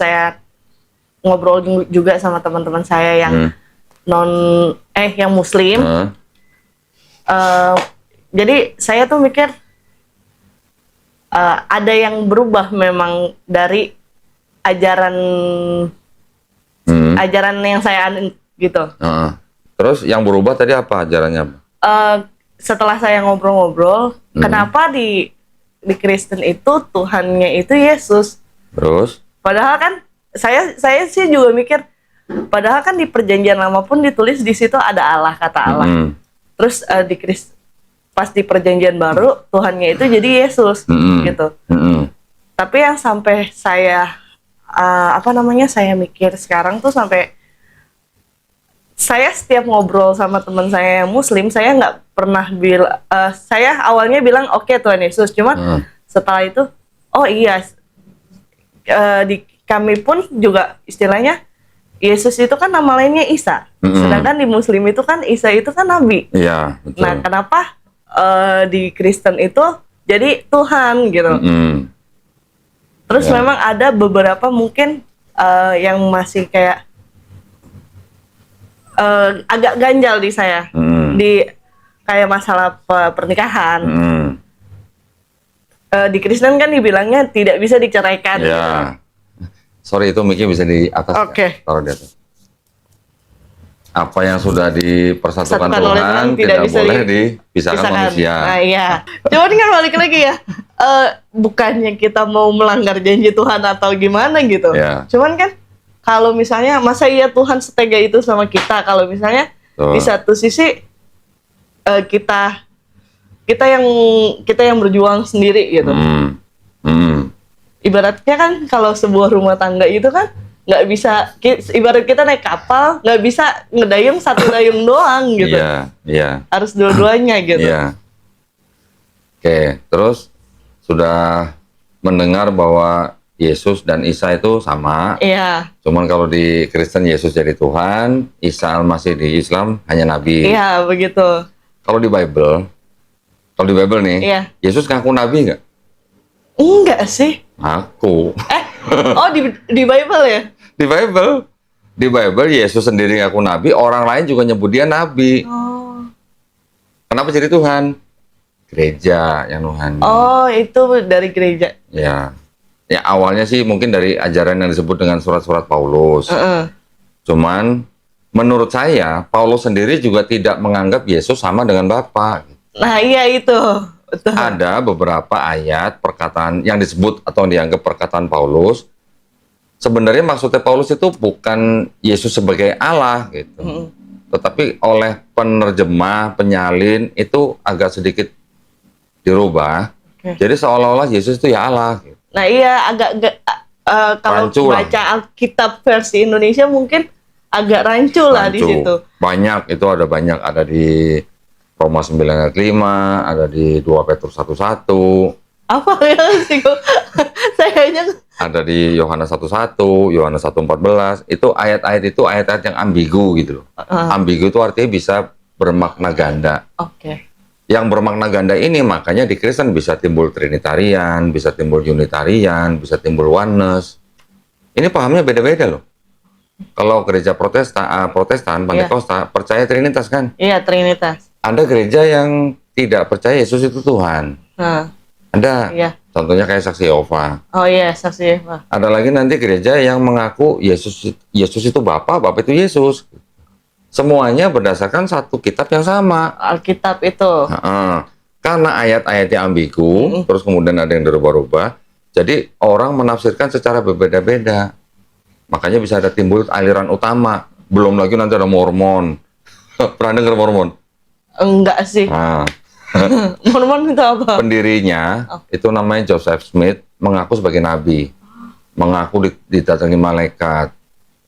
saya ngobrol juga sama teman-teman saya yang yang Muslim. Jadi saya tuh mikir ada yang berubah memang dari ajaran yang saya anut gitu. Terus yang berubah tadi apa ajarannya? Setelah saya ngobrol-ngobrol, kenapa di Kristen itu Tuhannya itu Yesus? Terus? Padahal kan saya sih juga mikir, padahal kan di Perjanjian Lama pun ditulis di situ ada Allah, kata Allah. Terus pas di Perjanjian Baru Tuhannya itu jadi Yesus gitu. Tapi yang sampai saya saya mikir sekarang tuh sampai saya setiap ngobrol sama teman saya yang Muslim, saya nggak pernah saya awalnya bilang oke, Tuhan Yesus, cuman setelah itu oh iya, di kami pun juga istilahnya Yesus itu kan nama lainnya Isa, sedangkan di Muslim itu kan Isa itu kan Nabi. Iya, betul. Nah, kenapa di Kristen itu jadi Tuhan gitu? Terus memang ada beberapa mungkin yang masih kayak agak ganjal di saya, di kayak masalah pernikahan. Di Kristen kan dibilangnya tidak bisa diceraikan. Ya. Gitu. Sorry, itu mic-nya bisa di atas. Oke. Taruh di atas. Apa yang sudah dipersatukan Satukan oleh Tuhan tidak bisa boleh dipisahkan manusia. Nah, iya. Cuman kan balik lagi ya, bukannya kita mau melanggar janji Tuhan atau gimana gitu. Ya. Cuman kan kalau misalnya masa iya Tuhan setega itu sama kita, kalau misalnya di satu sisi kita yang berjuang sendiri gitu. Ibaratnya kan kalau sebuah rumah tangga itu kan nggak bisa, ibarat kita naik kapal nggak bisa ngedayung satu dayung doang gitu. Iya. Harus dua-duanya gitu. Iya. Oke, terus sudah mendengar bahwa Yesus dan Isa itu sama. Iya. Cuman kalau di Kristen Yesus jadi Tuhan, Isa masih di Islam hanya Nabi. Iya, begitu. Kalau di Bible nih, Yesus ngaku Nabi nggak? Enggak sih. Aku. Oh di Bible ya? Di Bible Yesus sendiri ngaku Nabi, orang lain juga nyebut dia Nabi. Oh. Kenapa jadi Tuhan? Gereja yang Tuhan. Oh, itu dari gereja. Ya awalnya sih mungkin dari ajaran yang disebut dengan surat-surat Paulus. Cuman menurut saya Paulus sendiri juga tidak menganggap Yesus sama dengan Bapa. Nah iya itu. Betul. Ada beberapa ayat perkataan yang disebut atau dianggap perkataan Paulus. Sebenarnya maksudnya Paulus itu bukan Yesus sebagai Allah gitu. Tetapi oleh penerjemah, penyalin itu agak sedikit dirubah. Jadi seolah-olah Yesus itu ya Allah gitu. Nah iya kalau baca Alkitab versi Indonesia mungkin agak rancu lah di situ. Banyak, itu ada banyak, ada di Roma 9 ayat 5, ada di 2 Petrus 1:1. Apa ya sih? Sayangnya ada di Yohanes 1:1, Yohanes 1:14. Itu ayat-ayat yang ambigu gitu loh. Ambigu itu artinya bisa bermakna ganda. Yang bermakna ganda ini makanya di Kristen bisa timbul Trinitarian, bisa timbul Unitarian, bisa timbul Oneness. Ini pahamnya beda-beda loh. Kalau gereja Protestan, Pentakosta percaya Trinitas kan? Iya, Trinitas. Ada gereja yang tidak percaya Yesus itu Tuhan. Ada. Iya. Contohnya kayak Saksi Yehova. Oh iya, Saksi Yehova. Ada lagi nanti gereja yang mengaku Yesus itu Bapa itu Yesus. Semuanya berdasarkan satu kitab yang sama. Alkitab itu. Karena ayat-ayatnya ambigu, terus kemudian ada yang dirubah-rubah, jadi orang menafsirkan secara berbeda-beda. Makanya bisa ada timbul aliran utama. Belum lagi nanti ada Mormon. Pernah dengar Mormon? Enggak sih. Mormon itu apa? Pendirinya itu namanya Joseph Smith, mengaku sebagai nabi, mengaku didatangi malaikat,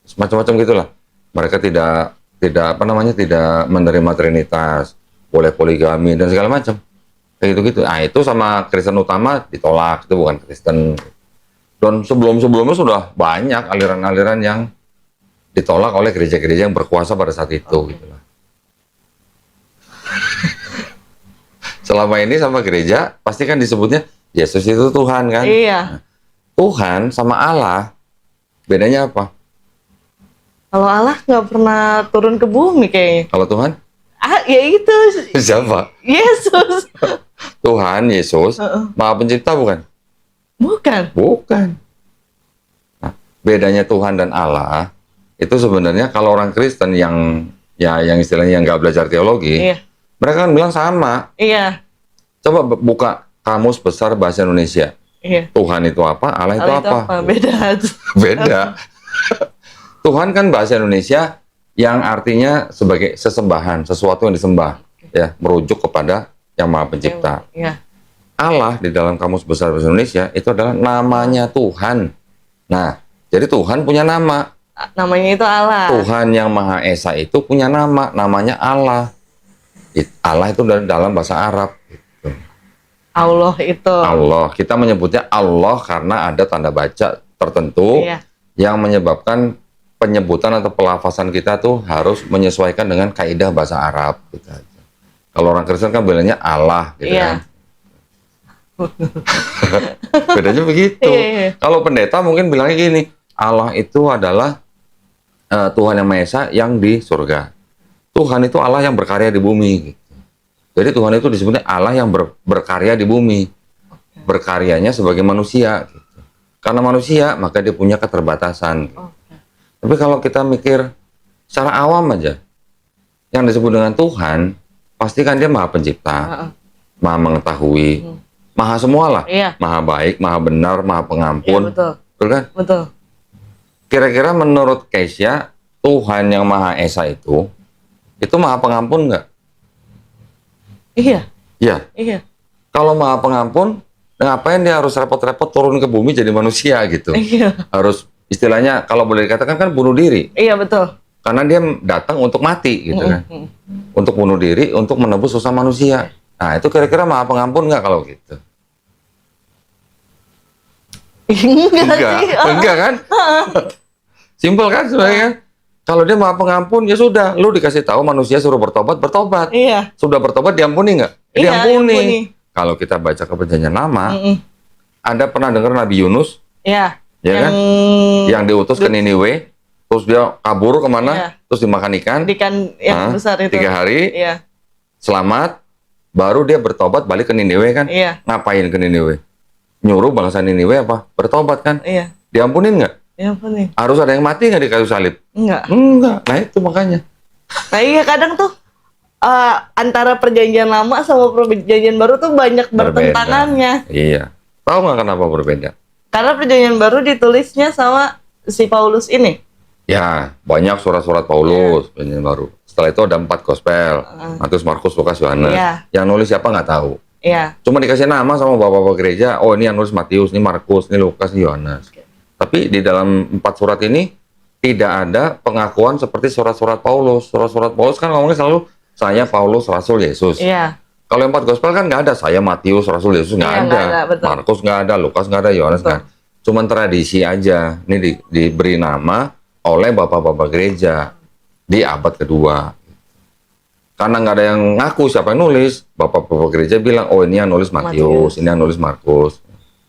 semacam-macam gitulah. Mereka tidak menerima Trinitas, boleh poligami dan segala macam, kayak gitu-gitu. Nah itu sama Kristen utama ditolak, itu bukan Kristen. Dan sebelum-sebelumnya sudah banyak aliran-aliran yang ditolak oleh gereja-gereja yang berkuasa pada saat itu. Gitulah. Selama ini sama gereja pasti kan disebutnya Yesus itu Tuhan kan? Iya. Tuhan sama Allah Bedanya apa? Kalau Allah nggak pernah turun ke bumi kayaknya. Kalau Tuhan? Ya itu. Siapa? Yesus. Tuhan Yesus Maha Pencipta bukan? Bukan. Bukan. Nah, bedanya Tuhan dan Allah itu sebenarnya kalau orang Kristen yang yang istilahnya yang nggak belajar teologi, Iya. mereka kan bilang sama. Iya. Coba buka Kamus Besar Bahasa Indonesia. Iya. Tuhan itu apa? Allah itu apa? Beda. Beda. Tuhan kan bahasa Indonesia yang artinya sebagai sesembahan, sesuatu yang disembah, ya, merujuk kepada yang Maha Pencipta. Iya. Allah di dalam Kamus Besar Bahasa Indonesia itu adalah namanya Tuhan. Nah, jadi Tuhan punya nama. Namanya itu Allah. Tuhan yang Maha Esa itu punya nama, namanya Allah. Allah itu dalam bahasa Arab. Gitu. Allah itu. Allah, kita menyebutnya Allah karena ada tanda baca tertentu yang menyebabkan penyebutan atau pelafasan kita tuh harus menyesuaikan dengan kaidah bahasa Arab. Gitu. Kalau orang Kristen kan bilangnya Allah, gitu kan. Bedanya begitu. Kalau pendeta mungkin bilangnya gini, Allah itu adalah Tuhan yang Maha Esa yang di surga. Tuhan itu Allah yang berkarya di bumi. Gitu. Jadi Tuhan itu disebutnya Allah yang berkarya di bumi. Berkaryanya sebagai manusia. Gitu. Karena manusia, maka dia punya keterbatasan. Gitu. Tapi kalau kita mikir secara awam aja, yang disebut dengan Tuhan, pasti kan dia Maha Pencipta, Maha Mengetahui, Maha semua lah. Maha baik, Maha benar, Maha Pengampun. Betul. Betul kan? Betul. Kira-kira menurut Keisha, Tuhan yang Maha Esa itu Maha Pengampun nggak? Iya. Iya. Iya. Kalau Maha Pengampun, ngapain dia harus repot-repot turun ke bumi jadi manusia gitu? Iya. Harus istilahnya kalau boleh dikatakan kan bunuh diri. Iya, betul. Karena dia datang untuk mati gitu kan. Untuk bunuh diri, untuk menebus dosa manusia. Nah, itu kira-kira Maha Pengampun nggak kalau gitu? Enggak kan? Simpel kan sebenarnya. Kalau dia Maha Pengampun, ya sudah, lu dikasih tahu manusia suruh bertobat, bertobat. Iya. Sudah bertobat diampuni nggak? Iya, diampuni. Kalau kita baca ke Perjanjian Lama, Anda pernah dengar Nabi Yunus? Iya. Ya kan? Yang diutus ke Niniwe, terus dia kabur kemana? Terus dimakan ikan. Ikan yang besar itu. 3 hari. Iya. Selamat. Baru dia bertobat balik ke Niniwe kan? Iya. Ngapain ke Niniwe? Nyuruh bangsa Niniwe apa? Bertobat kan? Iya. Diampunin nggak? Diampunin. Harus ada yang mati nggak di kayu salib? Enggak. Enggak. Nah itu makanya. Nah iya kadang tuh antara perjanjian lama sama perjanjian baru tuh banyak bertentangannya. Iya. Tahu nggak kenapa berbeda? Karena perjanjian baru ditulisnya sama si Paulus ini. Ya, banyak surat-surat Paulus, perjanjian baru. Setelah itu ada 4 gospel, Matius, Markus, Lukas, Yohanes. Yang nulis siapa nggak tahu. Iya. Cuma dikasih nama sama bapak-bapak gereja, oh ini yang nulis Matius, ini Markus, ini Lukas, ini Yohanes. Tapi di dalam 4 surat ini tidak ada pengakuan seperti surat-surat Paulus. Surat-surat Paulus kan ngomongnya selalu saya Paulus Rasul Yesus. Iya. Kalau 4 gospel kan nggak ada saya Matius Rasul Yesus, nggak ada. Markus nggak ada, Lukas nggak ada, Yohanes nggak ada. Cuman tradisi aja. Ini diberi nama oleh bapak-bapak gereja di abad kedua. Karena nggak ada yang ngaku siapa yang nulis, bapak-bapak gereja bilang, oh ini yang nulis Matius, ini yang nulis Markus.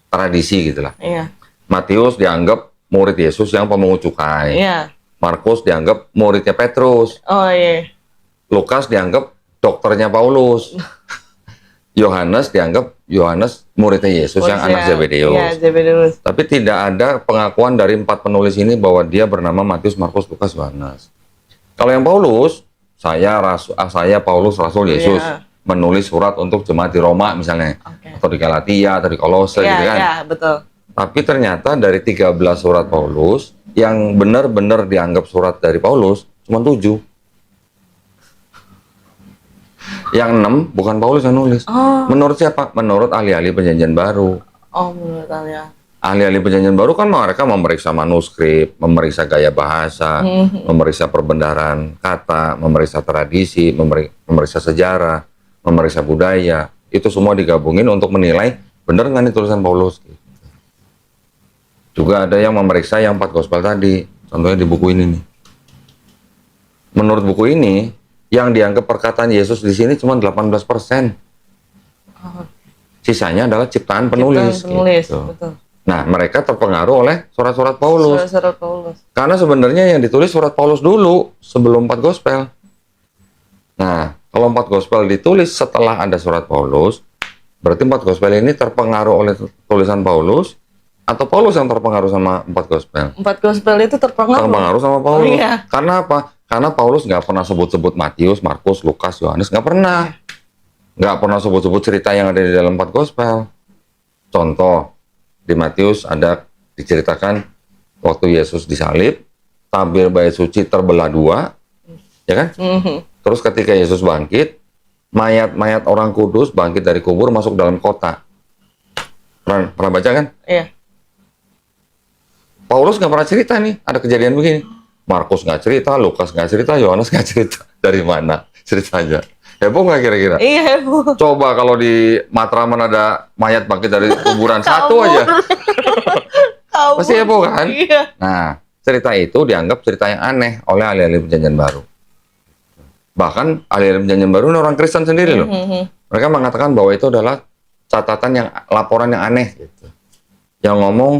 Tradisi gitulah. Iya. Matius dianggap murid Yesus yang pemungut cukai. Iya. Markus dianggap muridnya Petrus. Oh iya. Lukas dianggap dokternya Paulus. Yohanes dianggap muridnya Yesus yang anak Zebedeus. Iya, Zebedeus. Tapi tidak ada pengakuan dari 4 penulis ini bahwa dia bernama Matius, Markus, Lukas, Yohanes. Kalau yang Paulus, saya Paulus Rasul Yesus menulis surat untuk jemaat di Roma misalnya, atau di Galatia, atau di Kolose gitu kan. Iya, betul. Tapi ternyata dari 13 surat Paulus yang benar-benar dianggap surat dari Paulus cuma 7. Yang 6 bukan Paulus yang nulis. Menurut siapa? Menurut ahli-ahli Perjanjian Baru. Oh, menurut ahli-ahli Perjanjian Baru kan mereka memeriksa manuskrip, memeriksa gaya bahasa, memeriksa perbendaharaan kata, memeriksa tradisi, memeriksa sejarah, memeriksa budaya. Itu semua digabungin untuk menilai benar nggak nih tulisan Paulus. Juga ada yang memeriksa yang 4 gospel tadi. Contohnya di buku ini nih. Menurut buku ini, yang dianggap perkataan Yesus di sini cuma 18%. Sisanya adalah ciptaan penulis. Betul. Nah, mereka terpengaruh oleh surat-surat Paulus. Surat-surat Paulus. Karena sebenarnya yang ditulis surat Paulus dulu sebelum 4 gospel. Nah, kalau 4 gospel ditulis setelah ada surat Paulus, berarti 4 gospel ini terpengaruh oleh tulisan Paulus atau Paulus yang terpengaruh sama 4 gospel? 4 gospel itu terpengaruh. Terpengaruh sama Paulus. Iya. Karena apa? Karena Paulus nggak pernah sebut-sebut Matius, Markus, Lukas, Yohanes, nggak pernah. Nggak pernah sebut-sebut cerita yang ada di dalam 4 gospel. Contoh, di Matius ada diceritakan waktu Yesus disalib, tabir bait suci terbelah 2, ya kan? Terus ketika Yesus bangkit, mayat-mayat orang kudus bangkit dari kubur masuk dalam kota. Pernah baca kan? Iya. Paulus nggak pernah cerita nih, ada kejadian begini. Markus nggak cerita, Lukas nggak cerita, Yohanes nggak cerita. Dari mana ceritanya? Heboh nggak kira-kira? Iya, Bu. Coba kalau di Matraman ada mayat bangkit dari kuburan satu aja. Pasti heboh kan? Iya. Nah, cerita itu dianggap cerita yang aneh oleh ahli-ahli perjanjian baru. Bahkan ahli-ahli perjanjian baru ini orang Kristen sendiri loh. Mereka mengatakan bahwa itu adalah catatan laporan yang aneh gitu. Yang ngomong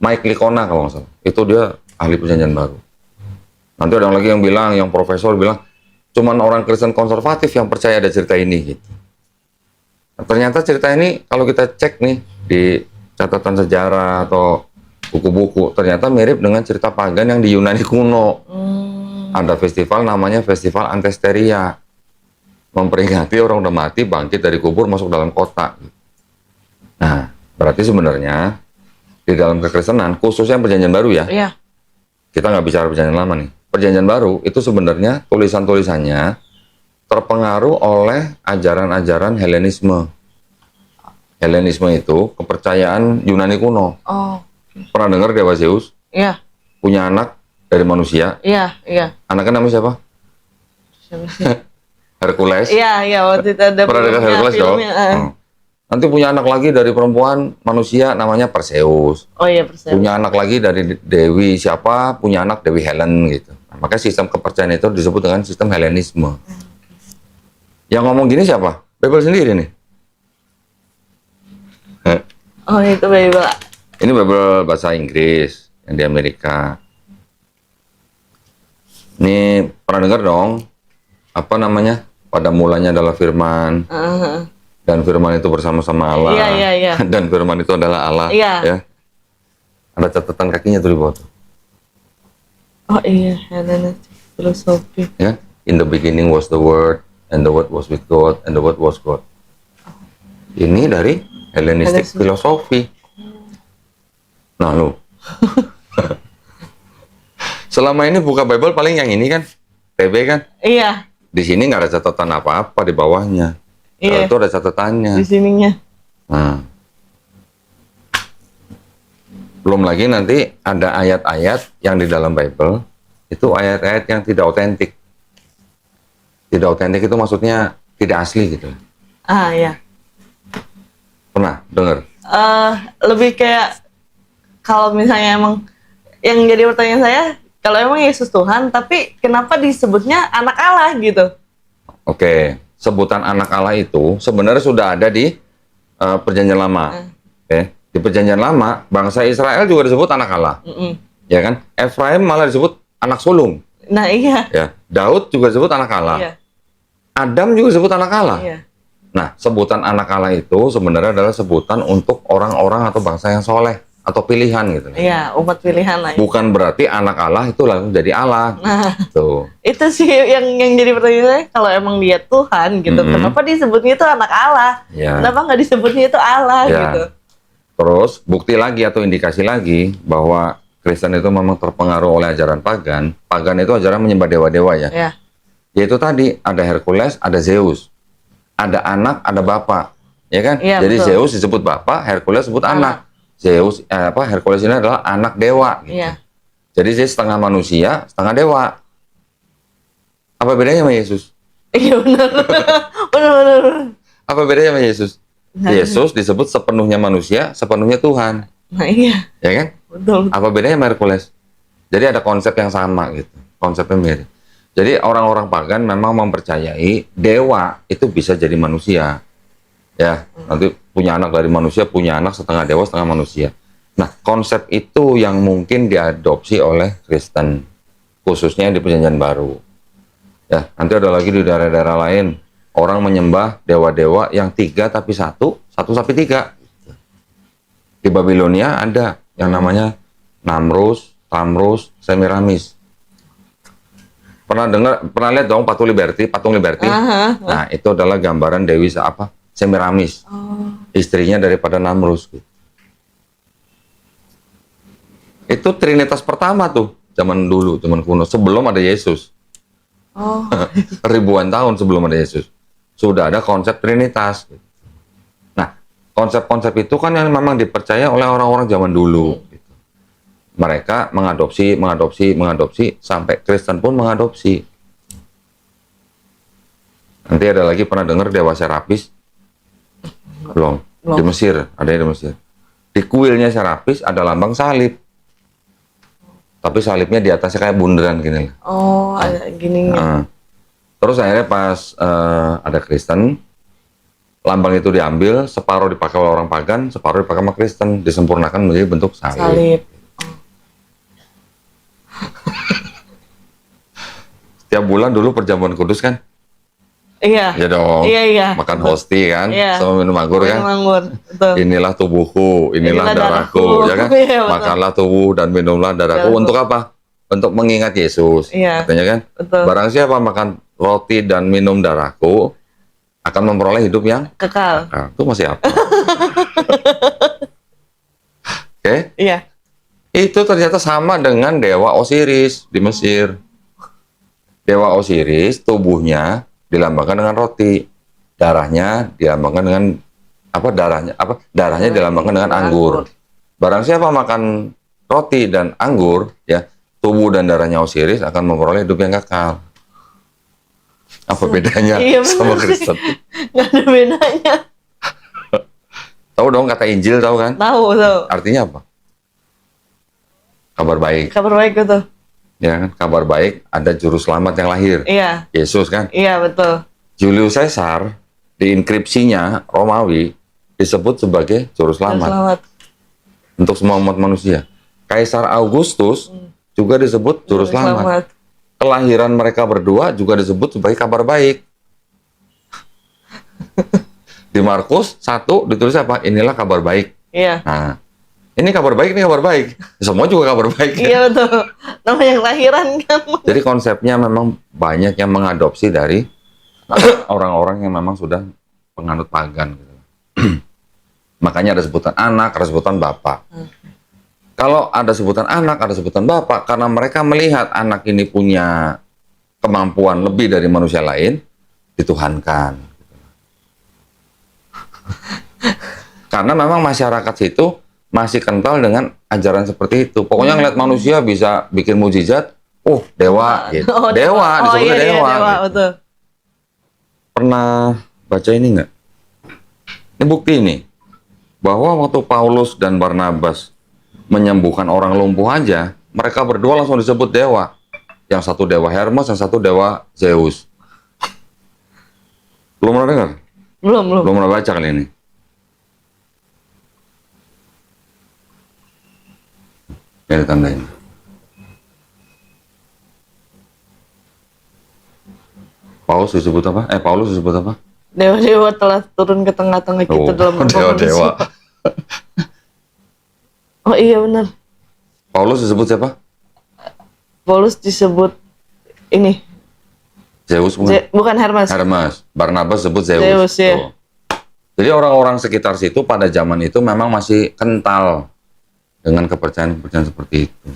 Mike Licona kalau nggak salah. Itu dia ahli perjanjian baru. Nanti ada lagi yang bilang, yang profesor bilang, cuman orang Kristen konservatif yang percaya ada cerita ini gitu. Nah, ternyata cerita ini kalau kita cek nih di catatan sejarah atau buku-buku, ternyata mirip dengan cerita pagan yang di Yunani kuno. Ada festival namanya Festival Antesteria. Memperingati orang udah mati bangkit dari kubur masuk dalam kota. Nah, berarti sebenarnya di dalam kekristenan, khususnya perjanjian baru ya, Iya. kita nggak bicara perjanjian lama nih. Perjanjian baru itu sebenarnya tulisan-tulisannya terpengaruh oleh ajaran-ajaran Helenisme. Helenisme itu kepercayaan Yunani kuno. Oh. Pernah dengar dewa Zeus Iya. punya anak dari manusia? Iya, iya. Anaknya namanya siapa? Siapa sih? Hercules. Iya, iya, waktu itu ada Pernah dengar Hercules dong? Nanti punya anak lagi dari perempuan manusia namanya Perseus. Oh iya, Perseus. Punya anak lagi dari Dewi siapa? Punya anak Dewi Helen gitu. Nah, makanya sistem kepercayaan itu disebut dengan sistem Helenisme. Yang ngomong gini siapa? Bible sendiri nih. Oh, itu Bible. Ini Bible bahasa Inggris yang di Amerika. Ini pernah dengar dong? Apa namanya? Pada mulanya adalah firman. Dan firman itu bersama-sama Allah. Iya, iya, iya. Dan firman itu adalah Allah. Iya. Ya. Ada catatan kakinya tuh di bawah tuh. Oh iya, Hellenistic filosofi. Ya. In the beginning was the Word, and the Word was with God, and the Word was God. Ini dari Hellenistic filosofi. Nah, lu. Selama ini buka Bible paling yang ini kan, TB kan? Iya. Di sini nggak ada catatan apa-apa di bawahnya. Iya. Itu ada catatannya. Di sininya. Nah. Belum lagi nanti ada ayat-ayat yang di dalam Bible, itu ayat-ayat yang tidak otentik. Tidak otentik itu maksudnya tidak asli gitu. Ah, iya. Pernah dengar? Lebih kayak kalau misalnya emang yang jadi pertanyaan saya, kalau emang Yesus Tuhan, tapi kenapa disebutnya anak Allah gitu? Oke, sebutan anak Allah itu sebenarnya sudah ada di Perjanjian Lama. Oke, di Perjanjian Lama bangsa Israel juga disebut anak Allah, ya kan? Efraim malah disebut anak sulung. Nah iya. Ya, Daud juga disebut anak Allah. Iya. Adam juga disebut anak Allah. Iya. Nah, sebutan anak Allah itu sebenarnya adalah sebutan untuk orang-orang atau bangsa yang soleh atau pilihan gitu. Iya, umat pilihan lah. Bukan berarti anak Allah itu langsung jadi Allah. Nah, Tuh. itu sih yang jadi pertanyaan saya, kalau emang dia Tuhan gitu, kenapa disebutnya itu anak Allah? Ya. Kenapa nggak disebutnya itu Allah Ya. gitu? Terus bukti lagi atau indikasi lagi bahwa Kristen itu memang terpengaruh oleh ajaran pagan. Pagan itu ajaran menyembah dewa-dewa ya. Ya. Yaitu tadi ada Hercules, ada Zeus. Ada anak, ada bapak. Ya kan? Iya, Jadi betul. Zeus disebut bapak, Hercules disebut anak. Zeus Hercules ini adalah anak dewa gitu. Iya. Jadi dia setengah manusia, setengah dewa. Apa bedanya sama Yesus? Iya benar. Benar. Apa bedanya sama Yesus? Nah, Yesus disebut sepenuhnya manusia, sepenuhnya Tuhan. Nah iya, Ya kan? betul. Apa bedanya sama Hercules? Jadi ada konsep yang sama gitu. Konsepnya mirip. Jadi orang-orang pagan memang mempercayai dewa itu bisa jadi manusia. Ya, nanti punya anak dari manusia, punya anak setengah dewa, setengah manusia. Nah, konsep itu yang mungkin diadopsi oleh Kristen, khususnya di Perjanjian Baru. Ya, nanti ada lagi di daerah-daerah lain, orang menyembah dewa-dewa yang 3 tapi 1 tapi 3. Di Babilonia ada yang namanya Namrus, Tamrus, Semiramis. Pernah lihat dong patung Liberty? Nah, itu adalah gambaran Dewi Semiramis. Istrinya daripada Namrus. Itu Trinitas pertama tuh, zaman dulu, zaman kuno, sebelum ada Yesus. Ribuan tahun sebelum ada Yesus. Sudah ada konsep Trinitas. Nah, konsep-konsep itu kan yang memang dipercaya oleh orang-orang zaman dulu. Mereka mengadopsi, sampai Kristen pun mengadopsi. Nanti ada lagi, pernah dengar Dewa Serapis? Belum. Di Mesir, ada di Mesir. Di kuilnya Serapis ada lambang salib. Tapi salibnya di atasnya kayak bundaran gini. Oh, ada gininya. Terus akhirnya pas ada Kristen, lambang itu diambil, separuh dipakai oleh orang pagan, separuh dipakai sama Kristen, disempurnakan menjadi bentuk salib. Setiap bulan dulu perjamuan kudus kan? Iya. Iya dong. Iya. Makan hosti kan, iya. sama minum anggur kan. Inilah tubuhku, inilah darahku, ya kan? Iya, makanlah tubuh dan minumlah darahku. Untuk apa? Untuk mengingat Yesus. Iya. Katanya kan? Betul. Barang siapa makan roti dan minum darahku akan memperoleh hidup yang kekal. Itu masih apa? Oke? Iya. Itu ternyata sama dengan Dewa Osiris di Mesir. Dewa Osiris tubuhnya dilambangkan dengan roti, darahnya dilambangkan dengan darahnya dilambangkan dengan anggur. Barang siapa makan roti dan anggur, ya, tubuh dan darahnya Osiris akan memperoleh hidup yang kekal. Apa bedanya sama Kristen? Nggak ada bedanya. Tahu dong kata Injil, tahu kan? Tahu. Artinya apa? Kabar baik. Kabar baik itu. Ya kan, kabar baik, ada juru selamat yang lahir. Iya. Yesus kan? Iya, betul. Julius Caesar di inskripsinya Romawi disebut sebagai juru selamat. Untuk semua umat manusia. Kaisar Augustus juga disebut juru selamat. Kelahiran mereka berdua juga disebut sebagai kabar baik. Di Markus 1 ditulis apa? Inilah kabar baik. Iya. Nah, ini kabar baik, ini kabar baik. Semua juga kabar baik. Iya, betul. Nama yang lahiran kan. Jadi konsepnya memang banyak yang mengadopsi dari orang-orang yang memang sudah penganut pagan. Gitu. Makanya ada sebutan anak, ada sebutan bapak. Kalau ada sebutan anak, ada sebutan bapak, karena mereka melihat anak ini punya kemampuan lebih dari manusia lain, dituhankan. Karena memang masyarakat situ masih kental dengan ajaran seperti itu. Pokoknya ngeliat manusia bisa bikin mujizat, dewa, gitu. Dewa, disebutnya dewa. Dewa, gitu. betul. Pernah baca ini nggak? Ini bukti nih, bahwa waktu Paulus dan Barnabas menyembuhkan orang lumpuh aja, mereka berdua langsung disebut dewa. Yang satu dewa Hermes, yang satu dewa Zeus. Belum pernah dengar? Belum. Belum pernah baca kali ini. Ya, ditandain. Paulus disebut apa? Paulus disebut apa? Dewa-dewa telah turun ke tengah-tengah kita dalam dewa-dewa. Oh iya benar. Paulus disebut siapa? Paulus disebut ini. Zeus bukan Hermes. Hermes. Barnabas disebut Zeus. Zeus ya. Jadi orang-orang sekitar situ pada zaman itu memang masih kental dengan kepercayaan-kepercayaan seperti itu.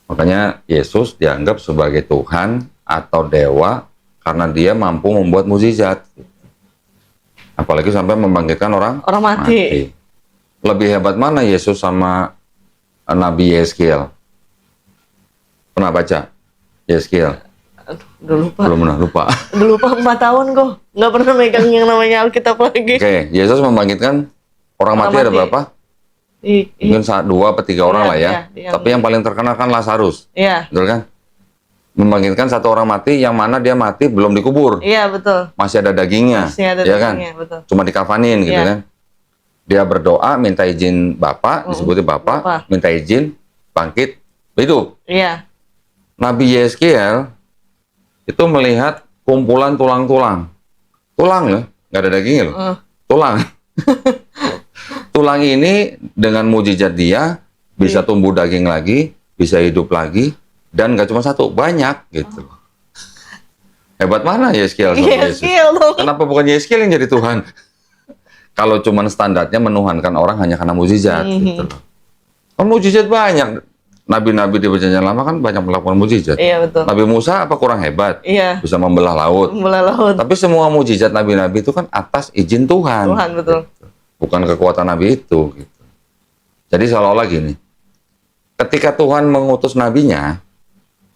Makanya Yesus dianggap sebagai Tuhan atau dewa karena dia mampu membuat mukjizat. Apalagi sampai membangkitkan orang mati. Lebih hebat mana Yesus sama Nabi Yeskiel? Pernah baca Yeskiel? Udah lupa. Belum pernah, lupa. Udah lupa 4 tahun kok. Nggak pernah megang yang namanya Alkitab lagi. Oke, Yesus membangkitkan orang mati ada berapa? Mungkin 2 atau 3 orang lah ya. Tapi yang paling terkenal kan Lazarus. Iya. Betul kan? Membangkitkan 1 orang mati yang mana dia mati belum dikubur. Iya, betul. Masih ada dagingnya. Masih ada ya dagingnya, kan? betul. Cuma dikafanin gitu kan. Dia berdoa, minta izin Bapak, disebutnya Bapak, minta izin, bangkit, hidup. Iya. Nabi Yeskiel itu melihat kumpulan tulang-tulang. Tulang ya, nggak ada dagingnya loh. Tulang. Tulang ini dengan mujizat dia bisa tumbuh daging lagi, bisa hidup lagi, dan nggak cuma satu, banyak gitu. Hebat mana Yeskiel sama Yesus? Kenapa bukan Yeskiel yang jadi Tuhan? Kalau cuma standarnya menuhankan orang hanya karena mujizat gitu loh. Kan mujizat banyak. Nabi-nabi di Perjanjian Lama kan banyak melakukan mujizat. Iya, betul. Nabi Musa apa kurang hebat? Iya. Bisa membelah laut. Membelah laut. Tapi semua mujizat nabi-nabi itu kan atas izin Tuhan. Tuhan, betul. Gitu. Bukan kekuatan nabi itu gitu. Jadi seolah-olah gini. Ketika Tuhan mengutus nabinya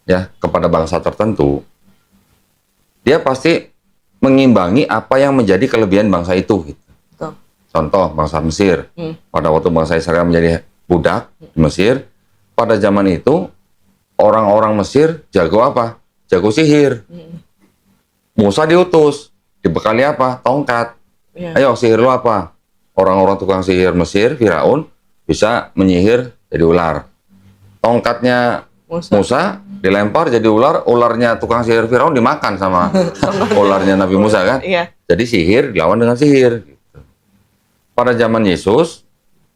ya kepada bangsa tertentu, dia pasti mengimbangi apa yang menjadi kelebihan bangsa itu gitu. Betul. Contoh bangsa Mesir. Pada waktu bangsa Israel menjadi budak di Mesir, pada zaman itu orang-orang Mesir jago apa? Jago sihir. Musa diutus, dibekali apa? Tongkat. Ayo sihir lu apa? Orang-orang tukang sihir Mesir, Firaun bisa menyihir jadi ular. Tongkatnya Musa dilempar jadi ular, ularnya tukang sihir Firaun dimakan sama ularnya Nabi Musa kan? Iya. Jadi sihir dilawan dengan sihir. Gitu. Pada zaman Yesus,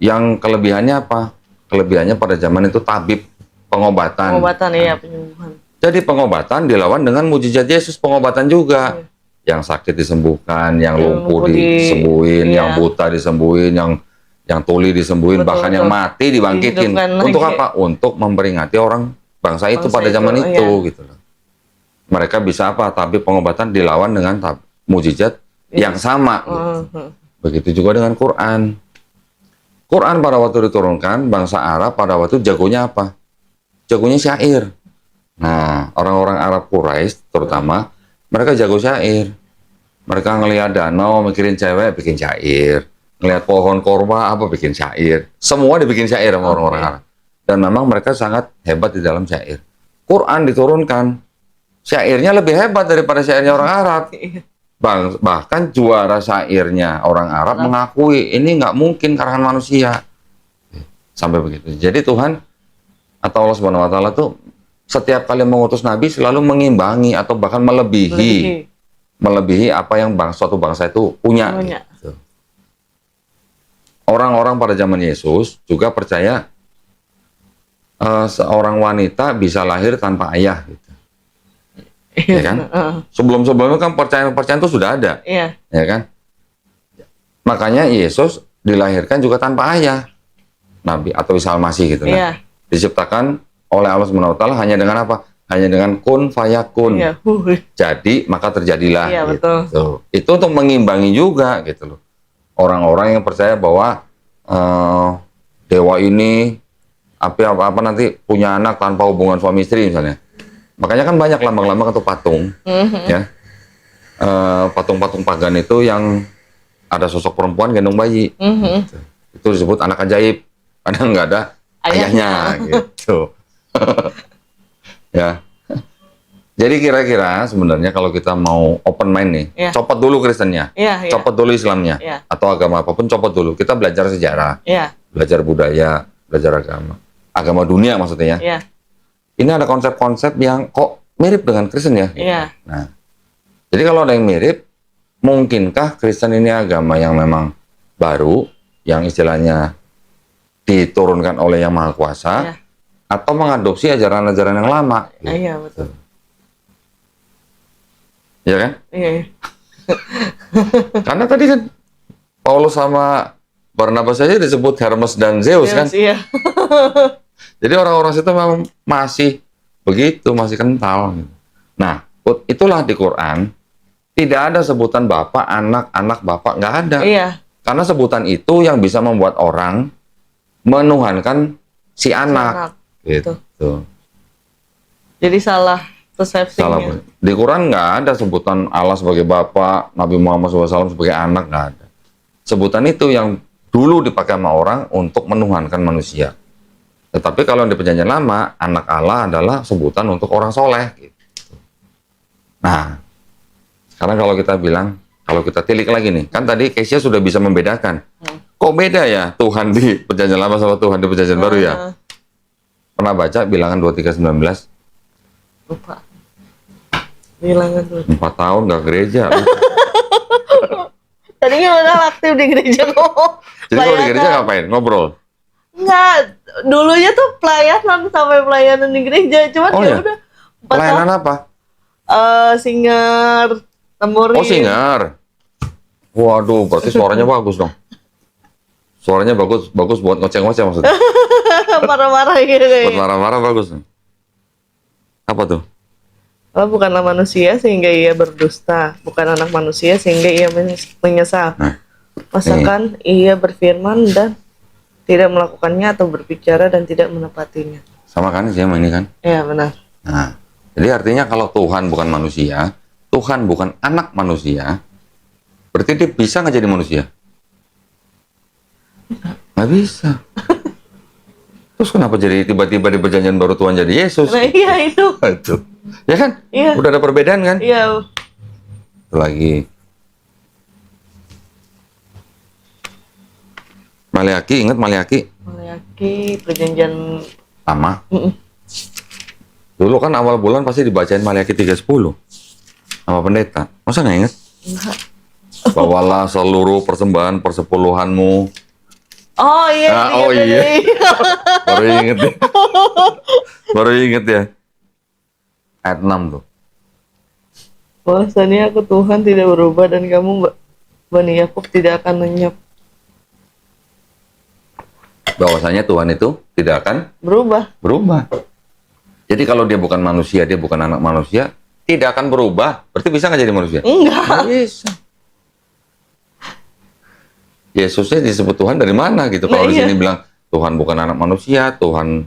yang kelebihannya apa? Kelebihannya pada zaman itu tabib, pengobatan. Pengobatan, iya, penyembuhan. Jadi pengobatan dilawan dengan mujizat Yesus, pengobatan juga. Iya. Yang sakit disembuhkan, yang lumpuh disembuhin, yang buta disembuhin, yang tuli disembuhin, bahkan yang mati dibangkitin. Untuk apa? Untuk memperingati orang bangsa itu pada zaman itu, gitu loh. Mereka bisa apa? Tabib pengobatan dilawan dengan mujizat yang sama. Gitu. Begitu juga dengan Quran. Quran pada waktu diturunkan, bangsa Arab pada waktu jagonya apa? Jagonya syair. Nah, orang-orang Arab Quraisy terutama, mereka jago syair. Mereka ngelihat danau, mikirin cewek, bikin syair. Ngelihat pohon korma, apa, bikin syair. Semua dibikin syair sama orang-orang Arab. Dan memang mereka sangat hebat di dalam syair. Quran diturunkan, syairnya lebih hebat daripada syairnya orang Arab. Bahkan juara syairnya orang Arab mengakui ini nggak mungkin karangan manusia. Sampai begitu. Jadi Tuhan atau Allah Subhanahu wa taala tuh setiap kali mengutus nabi selalu mengimbangi atau bahkan melebihi apa yang suatu bangsa itu punya. Gitu. Orang-orang pada zaman Yesus juga percaya seorang wanita bisa lahir tanpa ayah gitu. Ya kan? Sebelum-sebelumnya kan percayaan itu sudah ada. Iya. Ya kan? Makanya Yesus dilahirkan juga tanpa ayah. Nabi atau Isa Al-Masih gitu kan. Diciptakan oleh Allah Subhanahu wa taala hanya dengan apa? Hanya dengan kun fayakun. Iya. Jadi maka terjadilah. Iya, gitu. Betul. Itu untuk mengimbangi juga gitu loh. Orang-orang yang percaya bahwa dewa ini apa nanti punya anak tanpa hubungan suami istri misalnya. Makanya kan banyak lambang-lambang atau patung, ya, patung-patung pagan itu yang ada sosok perempuan gendong bayi, itu disebut anak ajaib, karena nggak ada ayahnya, gitu, ya. Jadi kira-kira sebenarnya kalau kita mau open mind nih, copot dulu Kristennya, copot dulu Islamnya, atau agama apapun copot dulu. Kita belajar sejarah, belajar budaya, belajar agama dunia maksudnya ya. Ini ada konsep-konsep yang kok mirip dengan Kristen ya? Iya. Nah, jadi kalau ada yang mirip, mungkinkah Kristen ini agama yang memang baru, yang istilahnya diturunkan oleh Yang Maha Kuasa, atau mengadopsi ajaran-ajaran yang lama? Gitu. Iya, betul. Iya kan? Iya. Karena tadi kan Paulus sama Barnabas saja disebut Hermes dan Zeus kan? Iya. Jadi orang-orang situ memang masih begitu, masih kental. Nah, itulah di Quran tidak ada sebutan bapak, anak bapak, nggak ada. Iya. Karena sebutan itu yang bisa membuat orang menuhankan si anak. Gitu. Jadi salah persepsinya. Salah. Di Quran nggak ada sebutan Allah sebagai bapak, Nabi Muhammad SAW sebagai anak, nggak ada. Sebutan itu yang dulu dipakai sama orang untuk menuhankan manusia. Tetapi kalau di Perjanjian Lama, anak Allah adalah sebutan untuk orang soleh. Gitu. Nah, sekarang kalau kita bilang, kalau kita tilik lagi nih, kan tadi Kesia sudah bisa membedakan. Kok Kok beda ya Tuhan di Perjanjian Lama sama Tuhan di Perjanjian Baru ya? Pernah baca Bilangan 23:19? Lupa. Bilangan 4 tahun nggak gereja. Tadinya udah aktif di gereja kok. Jadi kalau di gereja ngapain? Ngobrol? Enggak, dulunya tuh pelayanan sampai pelayanan di gereja, cuman Oh ya ya? udah. Pelayanan apa? Singer, temburin. Oh, singer. Waduh, berarti suaranya bagus dong. Suaranya bagus buat ngoceh-ngoceh maksudnya. Marah-marah gitu Buat kayaknya. marah-marah bagus. Apa tuh? Allah bukanlah manusia sehingga ia berdusta, bukan anak manusia sehingga ia menyesal. Nah, Masakan ia berfirman dan tidak melakukannya atau berbicara dan tidak menepatinya. sama kan sih sama ini kan? Ya benar. Nah, jadi artinya kalau Tuhan bukan manusia, Tuhan bukan anak manusia, berarti dia bisa nggak jadi manusia? Nggak bisa. Terus kenapa jadi tiba-tiba di Perjanjian Baru Tuhan jadi Yesus? Nah iya itu. Itu. Ya kan? Iya. Udah ada perbedaan kan? Iya. Itu lagi. Maleaki, ingat Maleaki? Meleaki perjanjian. Lama. Mm-mm. Dulu kan awal bulan pasti dibacain Maleaki 3:10 sama pendeta. Masa nggak ingat? Enggak. Bawalah seluruh persembahan persepuluhanmu. Oh iya. Ah, oh iya. Baru inget ya. Baru inget ya. Ayat 6 tuh. Bahwasanya aku Tuhan tidak berubah dan kamu Bani Yakub tidak akan lenyap. Bahwasanya Tuhan itu tidak akan berubah. Jadi kalau dia bukan manusia, dia bukan anak manusia, tidak akan berubah. Berarti bisa nggak jadi manusia? Enggak. Nggak bisa. Yesusnya disebut Tuhan dari mana gitu? Kalau Nah, di iya. sini bilang Tuhan bukan anak manusia, Tuhan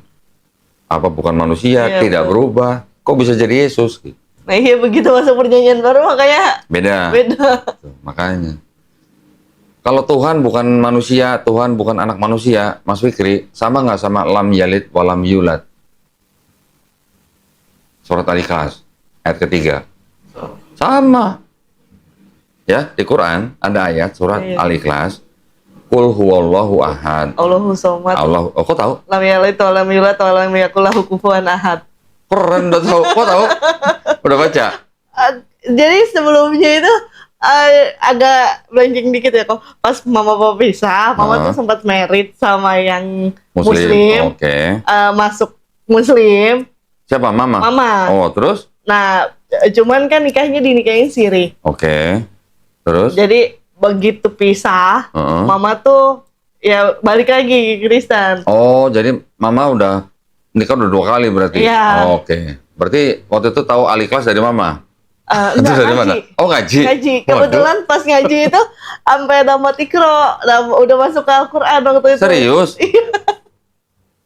apa bukan manusia, Iya, tidak betul. berubah. Kok bisa jadi Yesus? Gitu. Nah iya begitu masuk perjanjian baru makanya Beda. beda. Tuh, makanya. Kalau Tuhan bukan manusia, Tuhan bukan anak manusia, Mas Fikri, sama nggak sama lam yalid walam yulad? Surat Al-Ikhlas, ayat ketiga. Sama. Ya, di Quran ada ayat surat Iya. Al-Ikhlas. Qul huwallahu ahad. Allahu somad. Allah, oh, kok tahu? Lam yalid wa lam yulad wa lam yakul lahu kufuwan ahad. Keren, udah tahu. Kok tahu? Udah baca? Jadi sebelumnya itu agak melenceng dikit ya kok. Pas mama papa pisah, mama tuh sempat married sama yang Muslim. Oke. Masuk Muslim. Siapa? Mama? Mama. Oh, terus? Nah, cuman kan nikahnya dinikahin siri. Oke. Terus? Jadi begitu pisah, Heeh. mama tuh ya balik lagi ke Kristen. Oh, jadi Mama udah nikah udah 2 kali berarti? Iya. Oh, oke. Berarti waktu itu tahu Al-Ikhlas dari Mama? Itu Enggak, dari mana? ngaji. Oh, ngaji? Ngaji. Waduh. Kebetulan pas ngaji itu sampai dapat ikro, udah masuk ke Al-Quran waktu itu. Serius?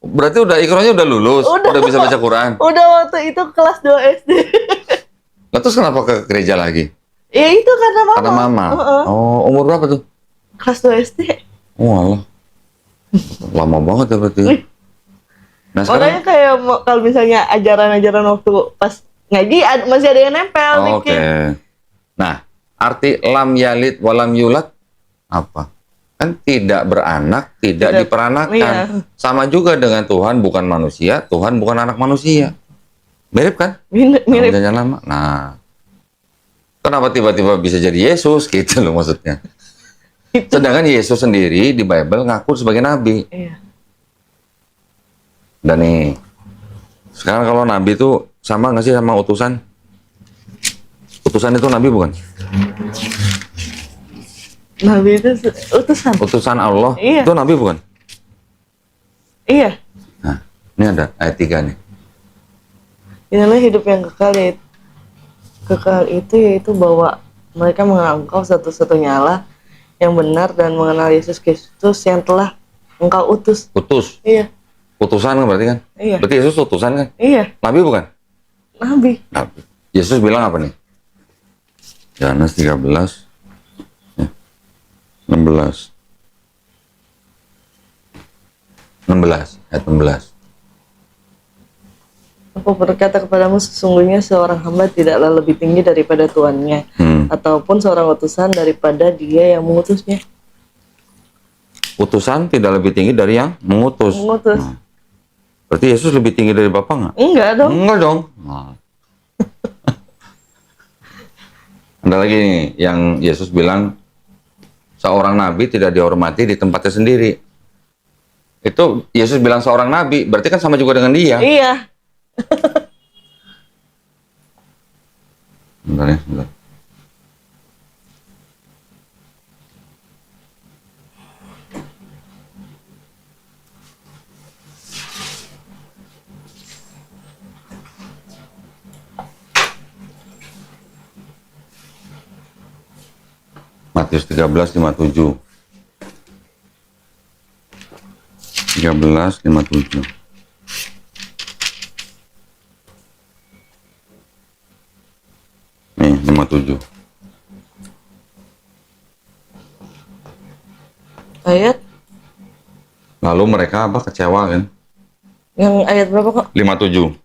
Berarti udah ikronya udah lulus? Udah. Bisa baca Quran? Udah waktu itu kelas 2 SD. Lah terus kenapa ke gereja lagi? Ya itu karena mama. Karena Mama? Heeh. Oh, umur berapa tuh? Kelas 2 SD. Oh, alah. Lama banget ya berarti. Nah, Makanya sekarang? kayak kalau misalnya ajaran-ajaran waktu pas ngaji masih ada yang nempel Oh, oke. dikit. Nah, arti lam yalid walam yulad apa? Kan tidak beranak, tidak diperanakan. Iya. Sama juga dengan Tuhan bukan manusia, Tuhan bukan anak manusia. Mirip kan? Mirip. Perjanjian lama. Nah, kenapa tiba-tiba bisa jadi Yesus gitu loh maksudnya. Sedangkan Yesus sendiri di Bible ngaku sebagai nabi. Iya. Dan nih, sekarang kalau nabi itu sama nggak sih sama utusan? Utusan itu nabi bukan? Nabi itu utusan. Utusan Allah Iya. itu nabi bukan? Iya. Nah, ini ada ayat 3 nih. Inilah hidup yang kekal yaitu kekal itu yaitu bahwa mereka mengenal Engkau satu-satunya Allah yang benar dan mengenal Yesus Kristus yang telah Engkau utus. Utus. Iya. Utusan kan berarti kan? Iya. Berarti Yesus utusan kan? Iya. Nabi bukan? Nabi. Nabi. Yesus bilang apa nih? Yohanes 13. 16. 16. Ayat 16. Aku berkata kepadamu sesungguhnya seorang hamba tidaklah lebih tinggi daripada tuannya, ataupun seorang utusan daripada dia yang mengutusnya. utusan tidak lebih tinggi dari yang mengutus. Mengutus. Nah, berarti Yesus lebih tinggi dari Bapa nggak? Enggak dong. Enggak dong. Nah. Ada lagi nih, yang Yesus bilang, seorang nabi tidak dihormati di tempatnya sendiri. Itu Yesus bilang seorang nabi, berarti kan sama juga dengan dia. Iya. Bentar ya, bentar. Matius 13:57. 13:57. Nih, 57. Ayat Lalu mereka apa? Kecewa kan? yang ayat berapa kok? 57.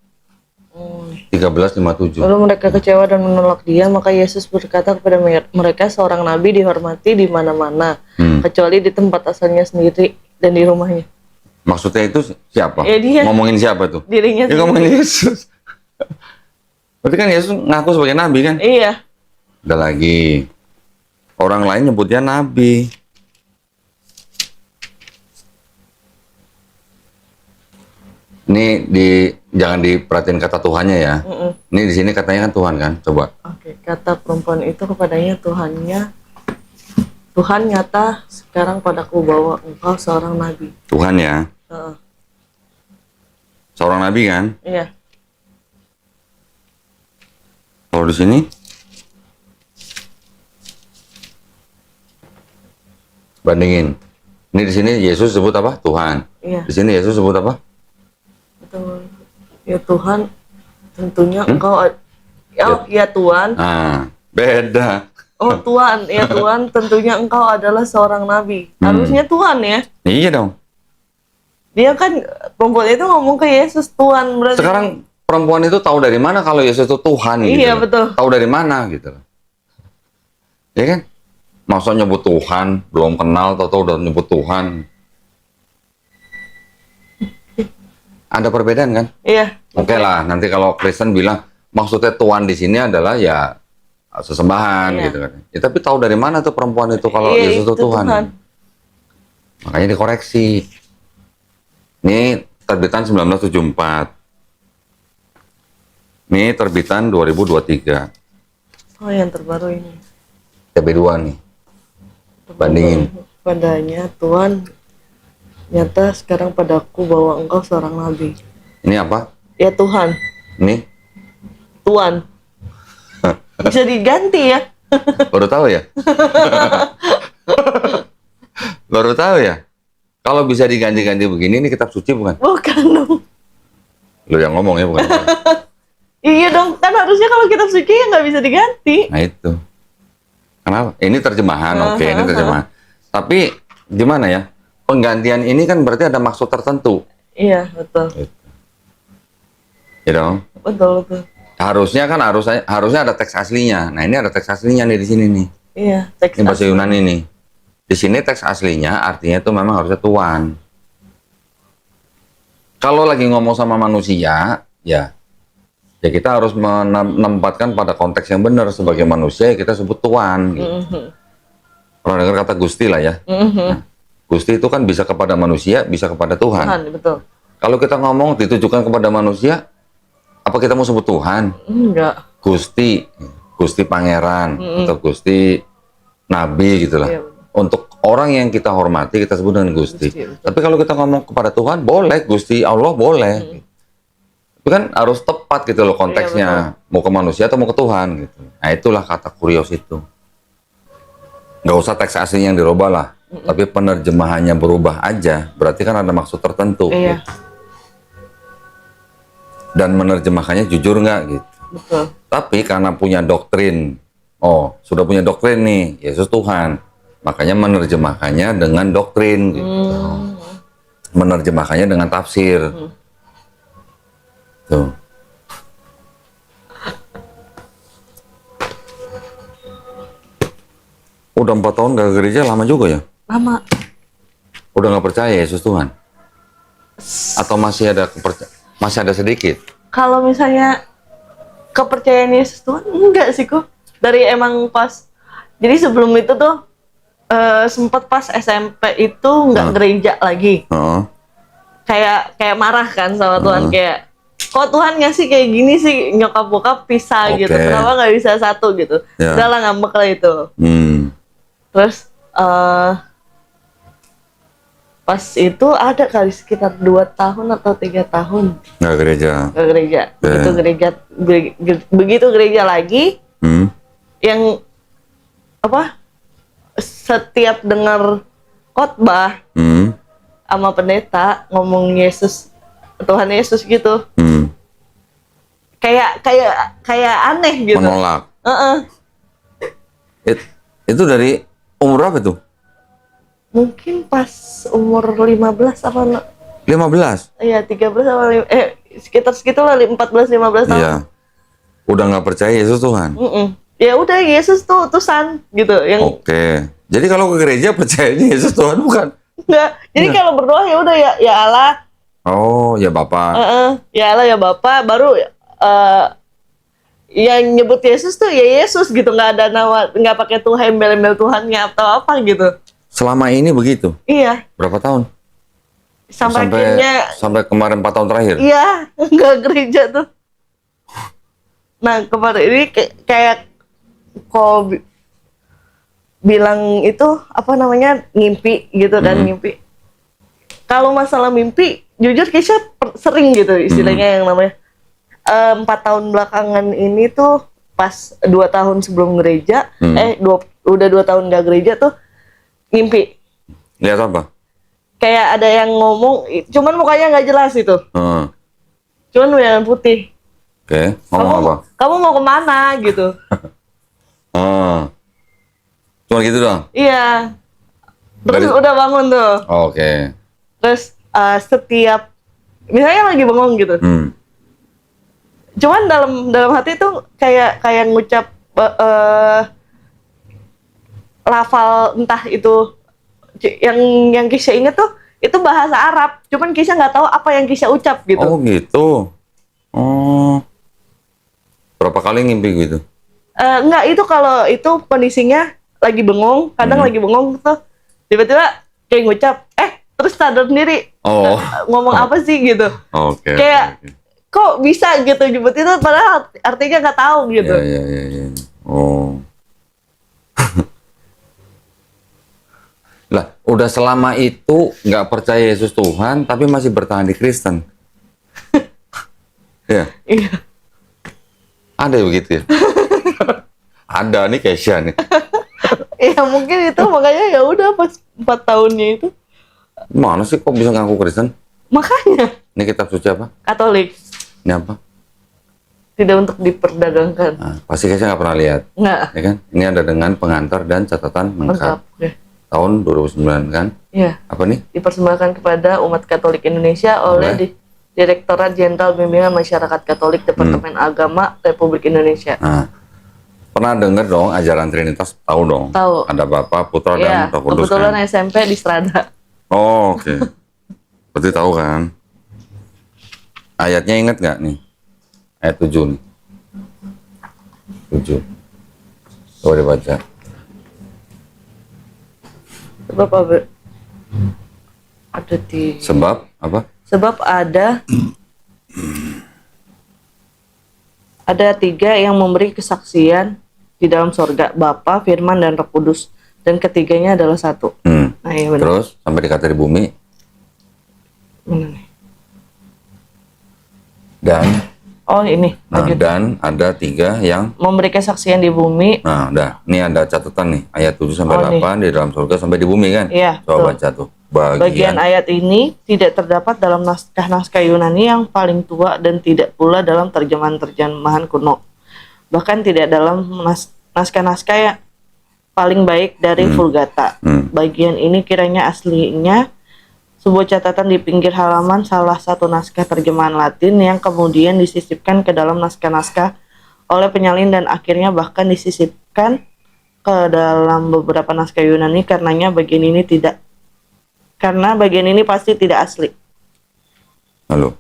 13:57. Lalu mereka kecewa dan menolak dia, maka Yesus berkata kepada mereka, seorang nabi dihormati di mana-mana, kecuali di tempat asalnya sendiri dan di rumahnya. Maksudnya itu siapa? Ya, dia. Ngomongin siapa tuh? Dirinya Ya, sendiri. ngomongin Yesus. Berarti kan Yesus ngaku sebagai nabi kan? Iya. Ada lagi. Orang lain nyebutnya nabi. Ini jangan diperhatiin kata Tuhannya ya. Ini di sini katanya kan Tuhan kan? Coba. Oke, kata perempuan itu kepadanya, Tuhan nyata sekarang padaku bahwa engkau seorang nabi. Tuhan ya. Heeh. Seorang nabi kan? Iya. Kalau di sini bandingin. Ini di sini Yesus sebut apa? Tuhan. Iya. Di sini Yesus sebut apa? Betul. Ya Tuhan, tentunya engkau ya Tuhan. Ah, beda. Oh Tuhan, ya Tuhan, tentunya engkau adalah seorang nabi. Harusnya Tuhan ya. Iya dong. Dia kan perempuan itu ngomong ke Yesus Tuhan, berarti. Sekarang perempuan itu tahu dari mana kalau Yesus itu Tuhan gitu. Iya, betul. Tahu dari mana gitu. Ya kan? Masa nyebut Tuhan, belum kenal, tahu-tahu udah nyebut Tuhan. Ada perbedaan kan? Iya. Oke lah, nanti kalau Kristen bilang maksudnya Tuhan di sini adalah ya sesembahan Iya. gitu kan. Ya, tapi tahu dari mana tuh perempuan itu kalau Iya, Yesus itu itu Tuhan? Tuhan. Makanya dikoreksi. Ini terbitan 1974. Ini terbitan 2023. Oh yang terbaru ini. TB2 nih. Bandingin. Padanya Tuhan nyata sekarang padaku bahwa engkau seorang nabi. Ini apa? Ya Tuhan, Ini Tuhan. Bisa diganti ya? baru tahu ya? Baru tahu ya? Kalau bisa diganti-ganti begini, ini kitab suci bukan? Bukan dong. Lu yang ngomong ya, bukan? Iya dong, kan harusnya kalau kitab suci ya nggak bisa diganti. Nah itu. Kenapa? Ini terjemahan, oke, ini terjemahan. Tapi gimana ya? Penggantian ini kan berarti ada maksud tertentu. Iya, betul. Ya dong? Betul, betul. Harusnya kan harusnya ada teks aslinya. Nah ini ada teks aslinya nih di sini nih. Iya, teks Ini bahasa asli. Yunani nih. Di sini teks aslinya artinya itu memang harusnya Tuhan. Kalau lagi ngomong sama manusia, ya kita harus menempatkan pada konteks yang benar. Sebagai manusia ya kita sebut Tuhan. Gitu. Kalau dengar kata Gusti lah ya. Nah, Gusti itu kan bisa kepada manusia, bisa kepada Tuhan. Tuhan, betul. Kalau kita ngomong ditujukan kepada manusia, apa kita mau sebut Tuhan? Enggak. Gusti, Gusti Pangeran, atau Gusti Nabi gitu lah. Iya. Untuk orang yang kita hormati, kita sebut dengan Gusti. Gusti, betul. Tapi kalau kita ngomong kepada Tuhan, boleh. Gusti Allah boleh. Tapi kan harus tepat gitu loh konteksnya. Mau ke manusia atau mau ke Tuhan gitu. Nah itulah kata kurios itu. Nggak usah teks aslinya yang dirubah lah. Tapi penerjemahannya berubah aja. Berarti kan ada maksud tertentu. Iya, Gitu. Dan menerjemahkannya jujur nggak gitu. betul. Tapi karena punya doktrin, sudah punya doktrin nih, Yesus Tuhan. Makanya menerjemahkannya dengan doktrin gitu. Menerjemahkannya dengan tafsir. Tuh. Udah 4 tahun gak ke gereja, lama juga ya? Lama. Udah nggak percaya Yesus Tuhan? Atau masih ada sedikit? Kalau misalnya kepercayaan Yesus Tuhan, enggak sih kok. Dari emang pas, jadi sebelum itu tuh sempat pas SMP itu nggak gereja lagi. Kayak marah kan sama Tuhan, kayak kok Tuhan ngasih kayak gini sih, nyokap bokap pisah gitu, kenapa nggak bisa satu gitu. Udah lah, ngambek lah itu. Terus pas itu ada kali sekitar 2 tahun atau 3 tahun nggak gereja. Begitu gereja lagi, yang apa, setiap dengar khotbah sama pendeta ngomong Yesus, Tuhan Yesus gitu, kayak aneh gitu, menolak. Itu dari umur berapa tuh? Mungkin pas umur 15 apa 15? Iya, 13 sama sekitar lah, 14-15 tahun. Iya. Udah nggak percaya Yesus Tuhan? Ya udah, Yesus tuh utusan gitu. Oke. Jadi kalau ke gereja percayanya Yesus Tuhan bukan? Enggak. Jadi kalau berdoa ya udah, ya Allah. Oh, ya Bapa. Ya Allah, ya Bapa. Baru yang nyebut Yesus tuh ya Yesus gitu. Nggak ada nama, nggak pakai Tuhan, embel-embel Tuhannya atau apa gitu. Selama ini begitu? Iya. Berapa tahun? Sampai kemarin 4 tahun terakhir? Iya, nggak gereja tuh. Nah, kemarin ini kayak kok bilang itu apa namanya, ngimpi gitu kan, ngimpi. Kalau masalah mimpi, jujur Keisha sering gitu istilahnya yang namanya 4 tahun belakangan ini tuh, pas 2 tahun sebelum gereja, udah 2 tahun nggak gereja tuh, ngimpi. Lihat apa? Kayak ada yang ngomong, cuman mukanya nggak jelas itu. Cuman bayangan putih. Oke, ngomong apa? Kamu mau kemana gitu? Cuma gitu doang? Iya. Terus udah bangun tuh. Oke. Terus setiap, misalnya lagi bengong gitu. Cuman dalam hati tuh kayak ngucap lafal, entah itu yang Kisha inget tuh itu bahasa Arab, cuman Kisha nggak tahu apa yang Kisha ucap gitu. Oh gitu. Oh, berapa kali ngimpi gitu? Enggak, itu kalau itu kondisinya lagi bengong, kadang lagi bengong tuh tiba-tiba kayak ngucap, terus sadar sendiri, ngomong apa sih gitu. Oke. Kayak kok bisa gitu nyebut itu, padahal artinya nggak tahu gitu. Iya. Oh. Lah, udah selama itu nggak percaya Yesus Tuhan, tapi masih bertahan di Kristen. Iya. Iya. Ada begitu ya? Ada nih Keisha nih. Ya mungkin itu makanya ya udah pas 4 tahunnya itu. Mana sih kok bisa ngaku Kristen? Makanya. Ini kitab suci apa? Katolik. Ini apa? Tidak untuk diperdagangkan. Nah, pasti Keisha nggak pernah lihat. Nggak. Ya kan? Ini ada dengan pengantar dan catatan lengkap. Ya. Tahun 2009 kan? Iya. Apa nih? Dipersembahkan kepada umat Katolik Indonesia oleh Direktorat Jenderal Bimbingan Masyarakat Katolik Departemen Agama Republik Indonesia. Nah, pernah dengar dong ajaran Trinitas? Tahu dong? Tahu. Ada Bapa, Putra, dan Roh Kudus. Kebetulan kan? SMP di Strada. Oh, oke. Berarti tahu kan? Ayatnya ingat nggak nih? Ayat 7 nih. 7. Coba dibaca. Sebab apa? Ada di... Sebab apa? Sebab ada 3 yang memberi kesaksian di dalam sorga, Bapa, Firman, dan Roh Kudus. Dan ketiganya adalah satu. Nah, iya benar. Terus sampai dikata di bumi. Mana nih? Dan ini. dan ada 3 yang memberi kesaksian di bumi. Nah, udah. Ini ada catatan nih. Ayat 7 sampai 8 nih. di dalam surga sampai di bumi kan? Iya. Coba baca tuh. Bagian ayat ini tidak terdapat dalam naskah-naskah Yunani yang paling tua dan tidak pula dalam terjemahan-terjemahan kuno. Bahkan tidak dalam naskah-naskah yang paling baik dari Vulgata. Bagian ini kiranya aslinya sebuah catatan di pinggir halaman salah satu naskah terjemahan Latin yang kemudian disisipkan ke dalam naskah-naskah oleh penyalin dan akhirnya bahkan disisipkan ke dalam beberapa naskah Yunani. Karenanya bagian ini tidak karena bagian ini pasti tidak asli. Halo.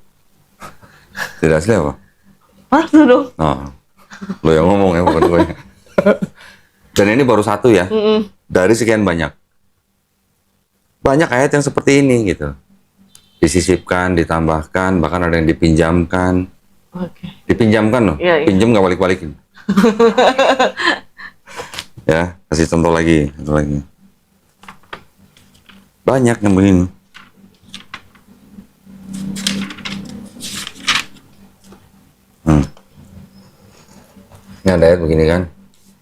Tidak asli apa? Palsu dong. Oh. Lo yang ngomong ya, bukan gue. Dan ini baru satu ya. Dari sekian banyak. Banyak ayat yang seperti ini gitu. Disisipkan, ditambahkan, bahkan ada yang dipinjamkan. Oke. Dipinjamkan loh. Iya, iya. Pinjam nggak balik-balikin. Ya, kasih contoh lagi. Banyak yang begini. Ini ada ayat begini kan?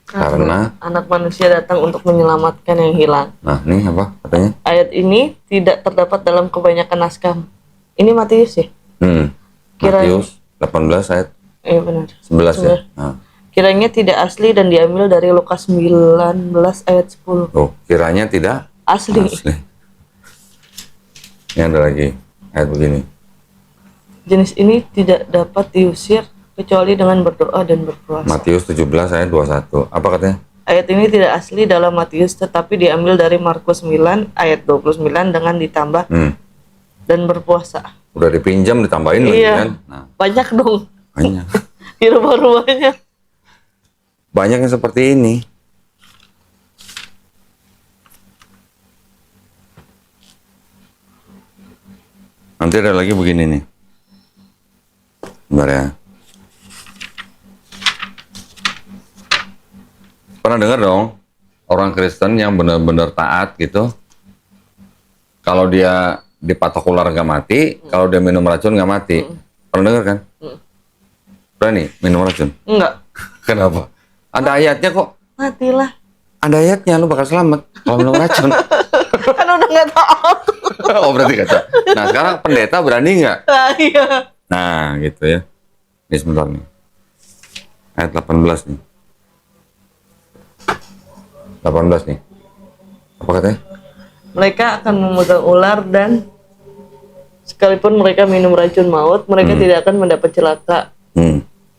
Karena anak manusia datang untuk menyelamatkan yang hilang. nah, ini apa katanya? Ayat ini tidak terdapat dalam kebanyakan naskah. Ini Matius ya? Kiranya- Matius 18 ayat Iya benar. 11 ya. Nah, Kiranya tidak asli dan diambil dari Lukas 19 ayat 10. tuh, kiranya tidak Asli. asli. Ini ada lagi ayat begini. Jenis ini tidak dapat diusir kecuali dengan berdoa dan berpuasa. Matius 17 ayat 21. Apa katanya? Ayat ini tidak asli dalam Matius tetapi diambil dari Markus 9 ayat 29 dengan ditambah dan berpuasa. Udah dipinjam ditambahin lagi Iya. kan? Nah, Banyak dong. banyak. Dirubah-rubahnya. Banyak yang seperti ini. Nanti ada lagi begini nih. Bentar ya. Pernah dengar dong orang Kristen yang benar-benar taat gitu. Kalau dia dipatok ular nggak mati, kalau dia minum racun nggak mati. Pernah dengar kan? Berani minum racun? Enggak. Kenapa? Ada ayatnya kok. Matilah. Ada ayatnya, lu bakal selamat kalau minum racun. Kan udah nggak tahu. Oh berarti kata. Nah sekarang pendeta berani nggak? Nah, iya. Nah gitu ya. Ini sebentar nih. Ayat 18 nih. 18 nih. Apa katanya? Mereka akan memegang ular dan sekalipun mereka minum racun maut, mereka tidak akan mendapat celaka.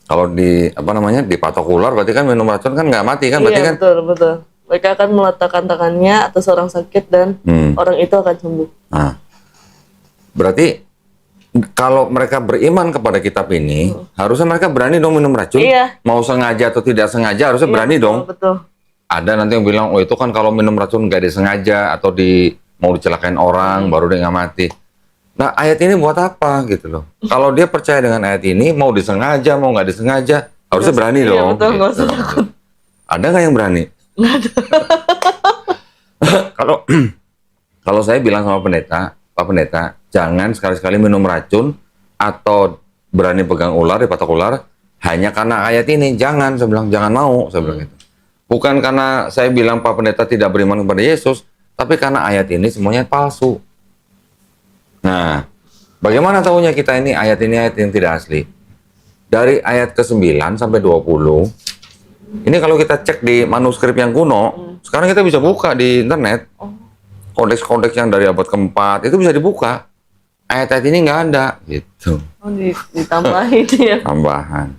Kalau di apa namanya dipatok ular, berarti kan minum racun kan nggak mati kan? Berarti Iya, kan? betul. Mereka akan meletakkan tangannya atas orang sakit dan orang itu akan sembuh. Nah, berarti kalau mereka beriman kepada kitab ini, harusnya mereka berani dong minum racun. Iya. Mau sengaja atau tidak sengaja, harusnya berani dong. Betul. Ada nanti yang bilang, oh itu kan kalau minum racun nggak disengaja atau mau dicelakain orang, baru dia nggak mati. Nah ayat ini buat apa gitu loh? Kalau dia percaya dengan ayat ini, mau disengaja, mau nggak disengaja, harusnya berani Iya, dong. betul, nggak Gitu. usah takut. Ada nggak yang berani? Kalau kalau saya bilang sama pendeta, Pak Pendeta, jangan sekali-sekali minum racun atau berani pegang ular, dipatok ular, hanya karena ayat ini. Jangan, saya bilang, jangan mau, saya bilang gitu. Bukan karena saya bilang Pak Pendeta tidak beriman kepada Yesus, tapi karena ayat ini semuanya palsu. Nah, bagaimana tahunya kita ini ayat yang tidak asli? Dari ayat ke-9 sampai 20, ini kalau kita cek di manuskrip yang kuno, sekarang kita bisa buka di internet. Kodeks-kodeks yang dari abad ke-4, itu bisa dibuka. Ayat-ayat ini nggak ada, gitu. Oh, ditambahin ya. Tambahan.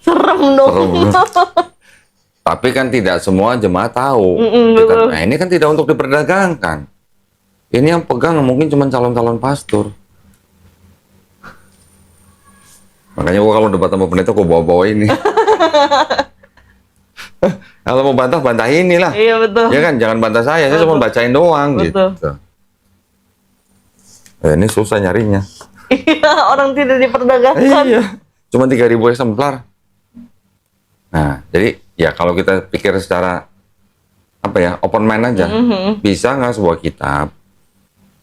Serem dong. Serem. Tapi kan tidak semua jemaat tahu. betul. Nah ini kan tidak untuk diperdagangkan. Ini yang pegang mungkin cuma calon-calon pastor. Makanya gua kalau debat sama pendeta gua bawa-bawa ini. Kalau mau bantah inilah. Iya betul. Ya kan, jangan bantah saya cuma bacain doang Betul. gitu. Ini susah nyarinya. Iya, orang tidak diperdagangkan. Iya. Cuma 3.000 eksemplar. Nah, jadi ya kalau kita pikir secara apa ya, open mind aja. Bisa nggak sebuah kitab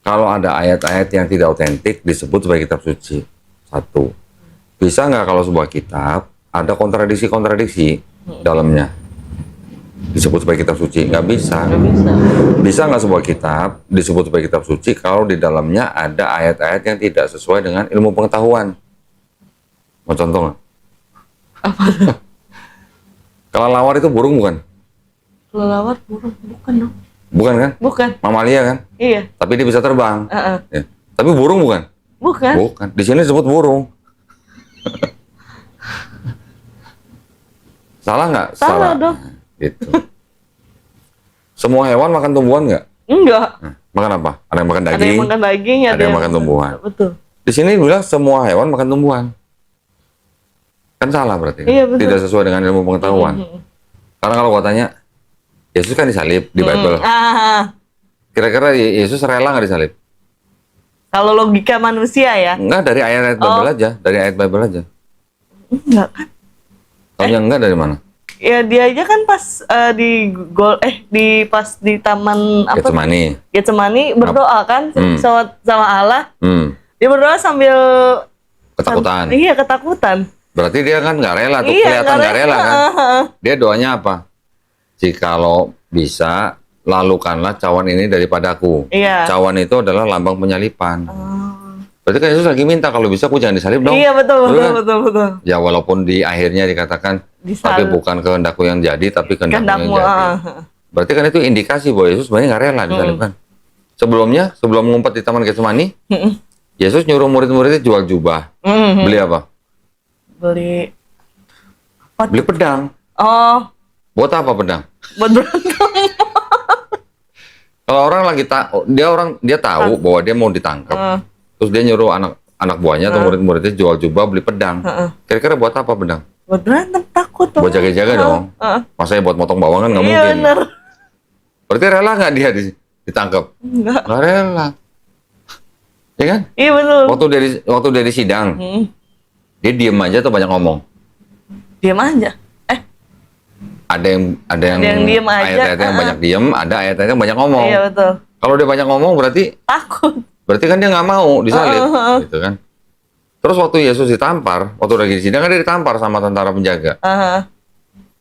kalau ada ayat-ayat yang tidak otentik disebut sebagai kitab suci? Satu. Bisa nggak kalau sebuah kitab ada kontradiksi-kontradiksi dalamnya disebut sebagai kitab suci? Nggak bisa. Nggak bisa. Bisa nggak sebuah kitab disebut sebagai kitab suci kalau di dalamnya ada ayat-ayat yang tidak sesuai dengan ilmu pengetahuan? Mau contoh nggak? Apa tuh? Kelelawar itu burung bukan? Kelelawar burung bukan dong. Bukan kan? Bukan. Mamalia kan? Iya. Tapi dia bisa terbang. Heeh. Ya. Tapi burung bukan? Bukan. Bukan. Di sini disebut burung. Salah nggak? Salah dong. Gitu. Semua hewan makan tumbuhan nggak? Enggak. Nah, makan apa? Ada yang makan Ada daging, yang makan daging, ada yang makan tumbuhan. Betul. Di sini bilang semua hewan makan tumbuhan. Kan salah berarti. Iya, betul. Tidak sesuai dengan ilmu pengetahuan. Karena kalau gua tanya, Yesus kan disalib di Bible. Kira-kira Yesus rela nggak disalib? Kalau logika manusia ya. Enggak, dari ayat-ayat Bible aja. Dari ayat Bible aja. Enggak kan? Taunya enggak dari mana? Ya dia aja kan pas pas di taman apa? Getsemani berdoa kan sama Allah. Dia berdoa sambil Ketakutan. Iya, ketakutan. Berarti dia kan nggak rela tuh, Iya, kelihatan nggak rela kan? Dia doanya apa? Jikalau bisa, lalukanlah cawan ini daripadaku. Iya. Cawan itu adalah lambang penyalipan. Berarti kan Yesus lagi minta kalau bisa aku jangan disalib dong. Iya, betul. Ya walaupun di akhirnya dikatakan tapi bukan kehendakku yang jadi, tapi kehendakmu yang jadi. Berarti kan itu indikasi bahwa Yesus sebenarnya nggak rela disalibkan. Sebelumnya, sebelum ngumpet di Taman Getsemani, Yesus nyuruh murid-muridnya jual jubah. Beli apa? Beli pedang. Oh, Buat apa pedang? buat berantem. Kalau orang lagi dia tahu bahwa dia mau ditangkap. Terus dia nyuruh anak buahnya atau murid-muridnya jual jubah beli pedang. Kira-kira buat apa pedang? Buat berantem, takut tuh. Buat jaga-jaga dong. Masanya buat motong bawang kan nggak mungkin. Iya, benar. Berarti rela nggak dia ditangkap? Enggak. Nggak rela. Ya kan? Iya, betul. Waktu dia di sidang, dia diem aja atau banyak ngomong? Diam aja. Ada yang diem aja. ayat-ayat yang banyak diem, ada ayat-ayat yang banyak ngomong. Iya, betul. Kalau dia banyak ngomong berarti Takut. kan dia nggak mau disalib, gitu kan? Terus waktu Yesus ditampar, waktu lagi di sidang kan dia ditampar sama tentara penjaga.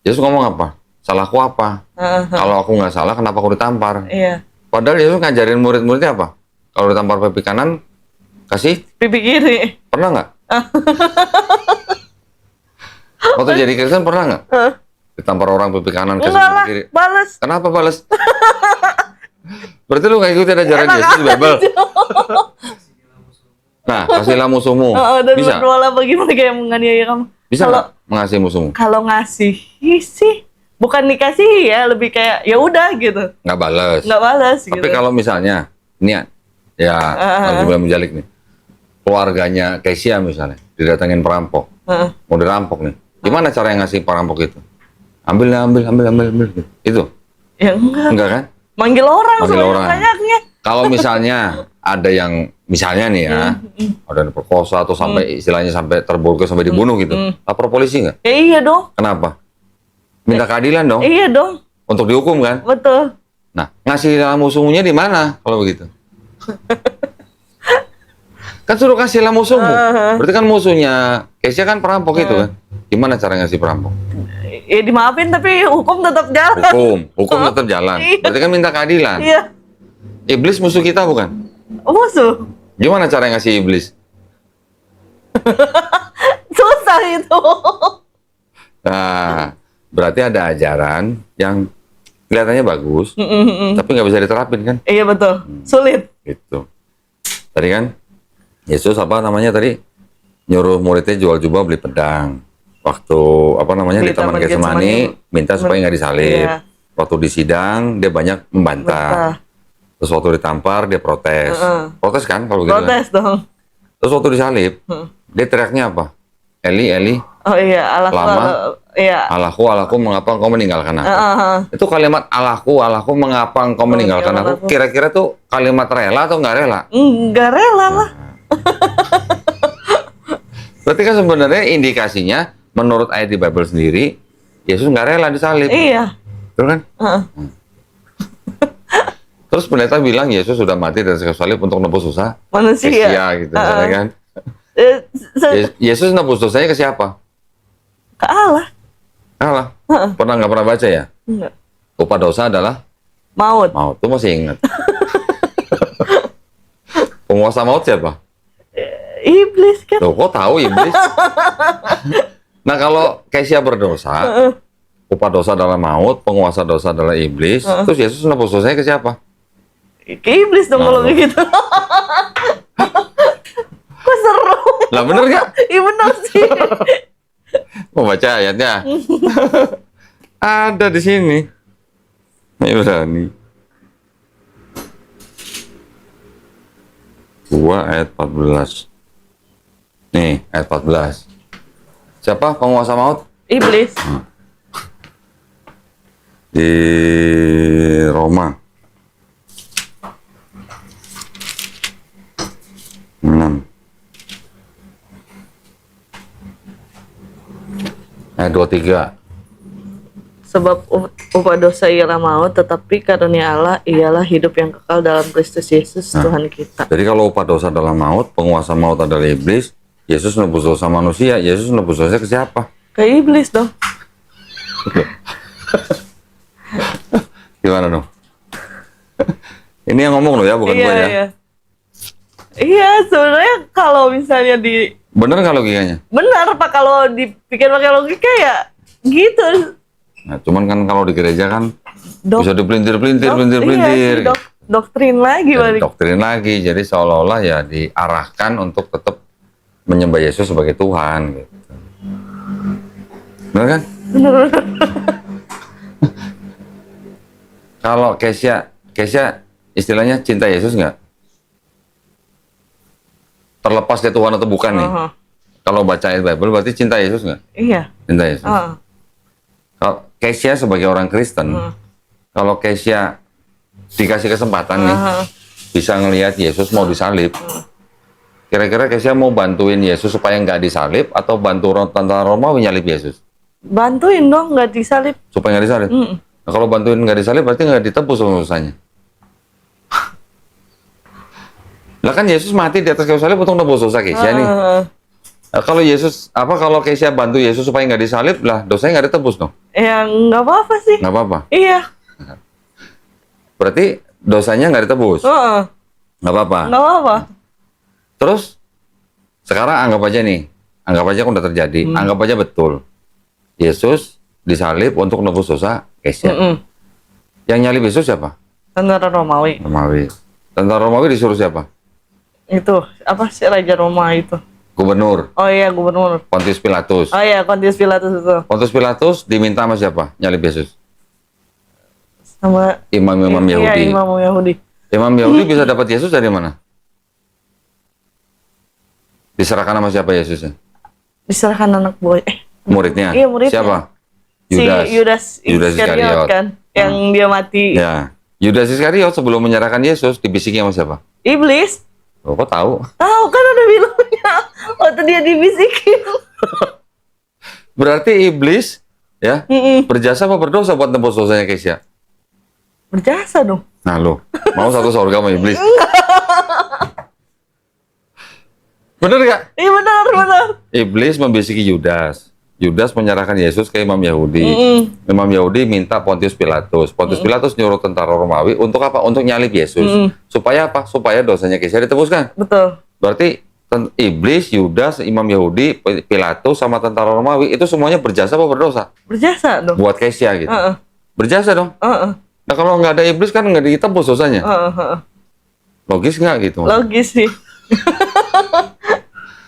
Yesus ngomong apa? Salahku apa? Kalau aku nggak salah, kenapa aku ditampar? Iya. Padahal Yesus ngajarin murid-muridnya apa? Kalau ditampar pipi kanan, kasih Pipi kiri. pernah nggak? Waktu jadi Kristen pernah nggak? Ditampar orang pipi kanan, kasih Enggak pipi lah, kiri. balas. Kenapa balas? Berarti lu nggak ikutin ajaran Yesus di Bible? Nah, kasihlah musuhmu. Dan Bisa? berdoalah bagi mereka yang menganiaya kamu. Bisa nggak mengasihi musuhmu? Kalau ngasih sih, bukan dikasih ya, lebih kayak ya udah gitu. Nggak balas. Nggak balas Tapi gitu. kalau misalnya, ini ya, harus bilang menjalik nih. Keluarganya Kesia misalnya, didatengin perampok. Mau dirampok nih. Gimana cara yang ngasih perampok itu? Ambil. Gitu. Itu? Ya enggak. Enggak kan? Manggil orang banyaknya. Kalau misalnya ada yang misalnya nih ya, ada yang perkosa atau sampai istilahnya sampai terburu sampai dibunuh gitu, lapor polisi nggak? Ya iya dong. Kenapa? Minta keadilan dong. Iya dong. Untuk dihukum kan? Betul. Nah, ngasih musuhnya di mana kalau begitu? Kan suruh kasihlah musuhmu. Berarti kan musuhnya Kesia kan perampok itu kan? Gimana cara ngasih perampok? Ya dimaafin tapi hukum tetap jalan. Hukum tetap jalan. Iya. Berarti kan minta keadilan. Iya. Iblis musuh kita bukan? Musuh. Gimana cara ngasih iblis? Susah itu. Nah, berarti ada ajaran yang kelihatannya bagus, tapi nggak bisa diterapin kan? Iya betul. Sulit. Gitu. Tadi kan Yesus tadi nyuruh muridnya jual jubah beli pedang. Waktu di Taman Getsemani minta supaya nggak disalib. Iya. Waktu di sidang dia banyak membantah. Terus waktu ditampar dia protes. Protes kan kalau gitu Protes kan? dong. Terus waktu disalib dia teriaknya apa? Eli, Eli. Oh iya, Allahku, mengapa engkau meninggalkan aku? Itu kalimat Allahku, mengapa engkau meninggalkan aku? Kira-kira tuh kalimat rela atau nggak rela? Nggak rela lah. Berarti kan sebenarnya indikasinya menurut ayat di Bible sendiri, Yesus nggak rela disalib. Iya. Betul kan? Terus pendeta bilang Yesus sudah mati dari kayu salib untuk nebus dosa manusia gitu, kan? Yesus nebus dosanya ke siapa? Ke Allah. Allah. Nggak pernah baca ya? Enggak. Upah dosa adalah Maut. Tuh masih ingat. Penguasa maut siapa? Iblis kan. Loh, kok tahu iblis? Nah, kalau Kesia berdosa, upah dosa adalah maut, penguasa dosa adalah iblis. Terus Yesus nebus dosanya ke siapa? Ke iblis dong kalau begitu. Kok seru? Lah bener nggak? Iya benar sih. Mau baca ayatnya. Ada di sini. Ibrani 2 ayat 14. Nih, ayat 14. Siapa penguasa maut? Iblis. Di Roma 6 ayat 23. Sebab upah dosa ialah maut, tetapi karunia Allah ialah hidup yang kekal dalam Kristus Yesus Tuhan kita. Jadi kalau upah dosa adalah maut, penguasa maut adalah iblis, Yesus nebus dosa manusia, Yesus nebus dosa ke siapa? Ke iblis dong. Gimana dong? Ini yang ngomong loh ya, bukan Iya, gua ya. iya. Iya, sebenarnya kalau misalnya Bener nggak logikanya? benar Pak, kalau dipikir pakai logika ya gitu. Nah, cuman kan kalau di gereja kan Dok- bisa dipelintir-pelintir, Iya, pelintir-pelintir. sih, doktrin lagi Jadi balik. doktrin lagi, jadi seolah-olah ya diarahkan untuk tetap menyembah Yesus sebagai Tuhan gitu. Benar kan? Kalau Kesya istilahnya cinta Yesus nggak? Terlepas dia Tuhan atau bukan nih? Aha. Kalau baca ayat Bible berarti cinta Yesus nggak? Iya. Cinta Yesus. Heeh. Kalau Kesya sebagai orang Kristen, kalau Kesya dikasih kesempatan nih, bisa ngelihat Yesus mau disalib, kira-kira Kesya mau bantuin Yesus supaya nggak disalib atau bantu tentara Romawi nyalib Yesus? Bantuin dong, nggak disalib. Supaya nggak disalib? Nah, kalau bantuin nggak disalib berarti nggak ditebus dosanya. Lah kan Yesus mati di atas kayu salib untuk nebus dosa Kesya nih. Nah, kalau kalau Kesya bantu Yesus supaya nggak disalib, lah dosanya nggak ditebus dong? Ya nggak apa-apa sih. Nggak apa-apa. Iya. Berarti dosanya nggak ditebus? Heeh. Nggak apa-apa. Nggak apa-apa. Terus sekarang anggap aja nih, anggap aja udah terjadi, anggap aja betul. Yesus disalib untuk nebus dosa Kesya. Yang nyalib Yesus siapa? Tentara Romawi. Romawi. Tentara Romawi disuruh siapa? Itu apa sih Raja Roma itu? Gubernur Oh iya, gubernur. Pontius Pilatus. Oh iya, Pontius Pilatus itu. Pontius Pilatus diminta sama siapa? Nyalib Yesus. Sama Imam-imam iya, Yahudi. Imam Yahudi. Imam Yahudi bisa dapat Yesus dari mana? Diserahkan sama siapa Yesusnya? Diserahkan anak buah. Muridnya. Iya, muridnya. Siapa? Yudas Iskariot kan, yang dia mati. Ya. Yudas Iskariot sebelum menyerahkan Yesus dibisiki sama siapa? Iblis. Oh, kok tahu? Tahu kan ada bilangnya. Waktu dia dibisikin. Berarti iblis ya berjasa apa berdosa buat tembus dosanya Kesya? Berjasa dong. Nah lo mau satu surga sama iblis? Bener gak? Iya benar. Iblis membisiki Yudas. Yudas menyerahkan Yesus ke Imam Yahudi. Imam Yahudi minta Pontius Pilatus. Pontius Pilatus nyuruh tentara Romawi untuk apa? Untuk nyalib Yesus. Supaya apa? Supaya dosanya Kesya ditebuskan. Betul. Berarti iblis, Yudas, Imam Yahudi, Pilatus sama tentara Romawi itu semuanya berjasa apa berdosa? Berjasa dong. Buat Kesya gitu. Berjasa dong. Nah kalau nggak ada iblis kan nggak ditebus dosanya. Logis nggak gitu? Logis sih.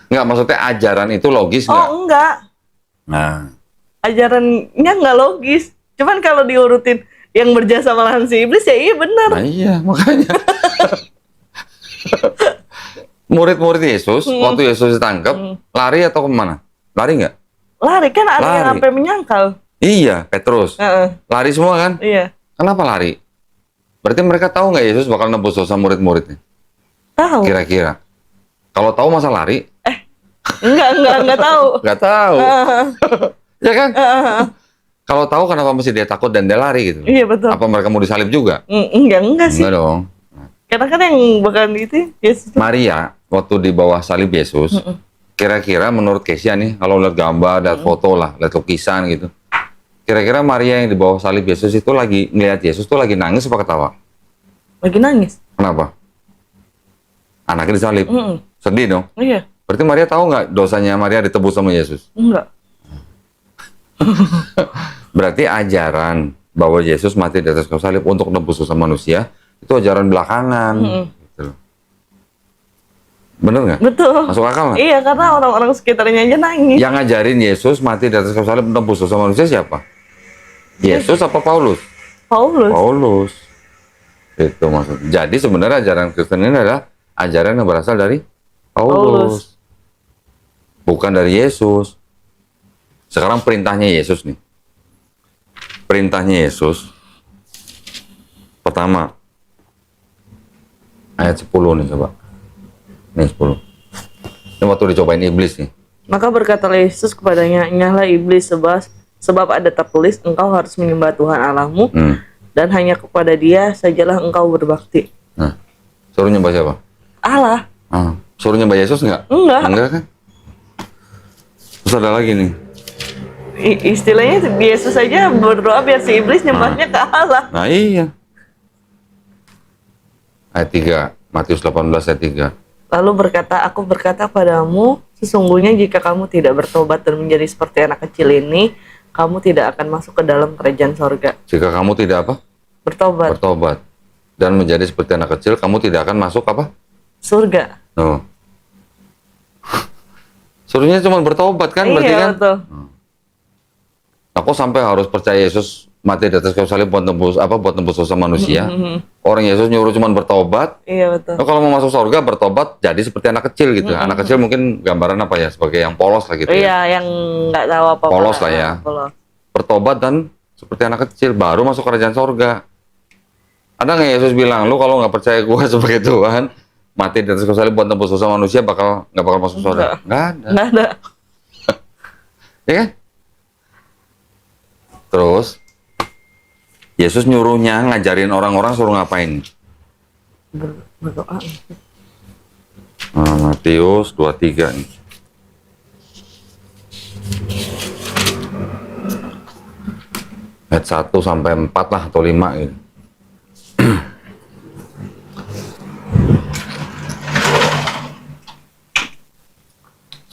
Nggak, maksudnya ajaran itu logis nggak? Oh enggak. Nah, Ajarannya nggak logis. Cuman kalau diurutin yang berjasa malahan si iblis ya iya benar. nah iya makanya. Murid-murid Yesus waktu Yesus ditangkap lari atau kemana? Lari nggak? Lari kan ada yang Lari. sampai menyangkal. Iya, Petrus. Lari semua kan? Iya. Kenapa lari? Berarti mereka tahu nggak Yesus bakal nebus dosa murid-muridnya? Tahu. Kira-kira. Kalau tahu masa lari? Enggak tahu. Nggak tahu. Ya kan? Kalau tahu kenapa mesti dia takut dan dia lari gitu? Iya betul. Apa mereka mau disalib juga? Enggak sih. Enggak dong. Karena kan yang bakal itu Yesus. Maria waktu di bawah salib Yesus, kira-kira menurut Kesya nih, kalau lihat gambar, lihat foto lah, lihat lukisan gitu, kira-kira Maria yang di bawah salib Yesus itu lagi ngelihat Yesus tuh lagi nangis apa ketawa? Lagi nangis. Kenapa? Anaknya disalib. Sedih dong. Iya. Berarti Maria tahu nggak dosanya Maria ditebus sama Yesus? Enggak. Berarti ajaran bahwa Yesus mati di atas kayu salib untuk nebus dosa manusia itu ajaran belakangan. Gitu loh. Bener nggak? Betul. Masuk akal nggak? Iya, karena orang-orang sekitarnya aja nangis. Yang ngajarin Yesus mati di atas kayu salib menebus dosa manusia siapa? Yesus apa Paulus? Paulus. Paulus. Itu maksudnya. Jadi sebenarnya ajaran Kristen ini adalah ajaran yang berasal dari Paulus. Bukan dari Yesus. Sekarang perintahnya Yesus nih. Perintahnya Yesus. Pertama. Ayat 10 nih coba. Nih 10. Ini waktu dicobain iblis nih. Maka berkatalah Yesus kepadanya, "Nyahlah iblis, sebab ada tertulis, engkau harus menyembah Tuhan Allahmu, dan hanya kepada Dia sajalah engkau berbakti." Nah, suruh nyembah siapa? Allah. Suruh nyembah Yesus enggak? Enggak. Enggak kan? Terus ada lagi nih. Istilahnya Yesus saja berdoa biar si iblis nyembahnya ke Allah. Nah iya. Ayat 3, Matius 18 ayat 3. Lalu berkata, "Aku berkata padamu, sesungguhnya jika kamu tidak bertobat dan menjadi seperti anak kecil ini, kamu tidak akan masuk ke dalam kerajaan sorga." Jika kamu tidak apa? Bertobat. Bertobat. Dan menjadi seperti anak kecil, kamu tidak akan masuk apa? Surga. Oh. Suruhnya cuma bertobat kan? Berarti Iya, kan? betul. Aku sampai harus percaya Yesus mati di atas kayu salib buat tembus dosa manusia. Orang Yesus nyuruh cuma bertobat. Iya, betul. Nah, kalau mau masuk surga bertobat jadi seperti anak kecil gitu. Anak kecil mungkin gambaran apa ya? Sebagai yang polos lah gitu ya. Iya, yang nggak tahu apa-apa. Polos lah ya. Polos. Bertobat dan seperti anak kecil baru masuk kerajaan surga. Ada nggak Yesus bilang, lu kalau nggak percaya gue sebagai Tuhan, mati di atas kayu salib buat tembus dosa manusia nggak bakal masuk surga? Nggak ada. Nggak ada. Ya kan? Terus Yesus nyuruhnya ngajarin orang-orang suruh ngapain? Berdoa. Matius 23 nih. Ayat 1 sampai 4 lah atau 5 gitu.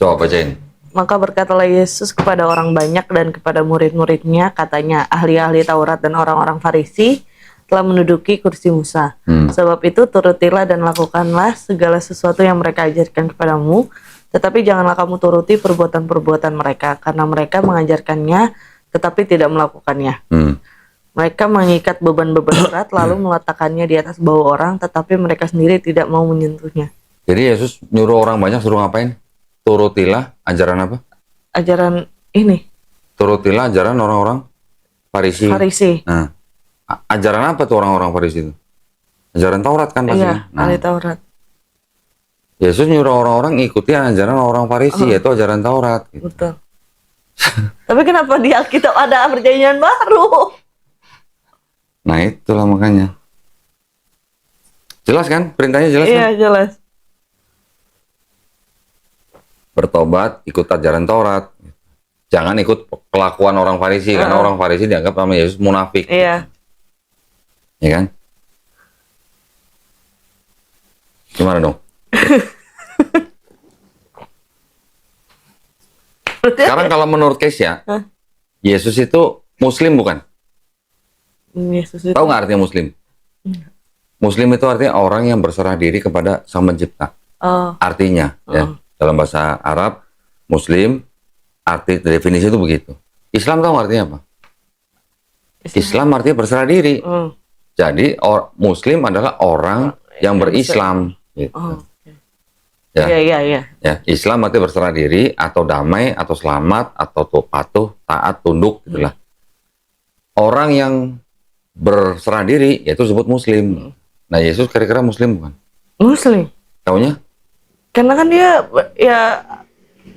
Coba bacain. Maka berkatalah Yesus kepada orang banyak dan kepada murid-muridnya, katanya, ahli-ahli Taurat dan orang-orang Farisi telah menduduki kursi Musa. Sebab itu turutilah dan lakukanlah segala sesuatu yang mereka ajarkan kepadamu, tetapi janganlah kamu turuti perbuatan-perbuatan mereka, karena mereka mengajarkannya tetapi tidak melakukannya. Mereka mengikat beban-beban berat lalu meletakkannya di atas bahu orang, tetapi mereka sendiri tidak mau menyentuhnya. Jadi Yesus nyuruh orang banyak suruh ngapain? Turutilah ajaran apa? Ajaran ini. Turutilah ajaran orang-orang Farisi. Nah, ajaran apa tuh orang-orang Farisi itu? Ajaran Taurat kan pasti. Iya, ahli Taurat. Yesus nyuruh orang-orang ikuti ajaran orang Farisi, yaitu ajaran Taurat. Gitu. Betul. Tapi kenapa di Alkitab ada perjanjian baru? Nah itulah makanya. Jelas kan? Perintahnya jelas Iya, kan? jelas. Bertobat, ikut ajaran Taurat. Jangan ikut kelakuan orang Farisi, karena orang Farisi dianggap sama Yesus munafik. Iya. Ya kan? Gimana dong? Sekarang kalau menurut Kesia, Yesus itu Muslim bukan? Yesus itu. Tahu nggak artinya Muslim? Muslim itu artinya orang yang berserah diri kepada Sang Pencipta. Artinya, ya, dalam bahasa Arab, Muslim, arti definisi itu begitu. Islam tahu nggak artinya apa? Islam artinya berserah diri. Jadi Muslim adalah orang yang berislam. Gitu. Ya. Iya. Ya, Islam artinya berserah diri atau damai atau selamat atau patuh, taat, tunduk gitulah. Orang yang berserah diri yaitu disebut Muslim. Nah, Yesus kira-kira Muslim bukan? Muslim. Taunya? Karena kan dia ya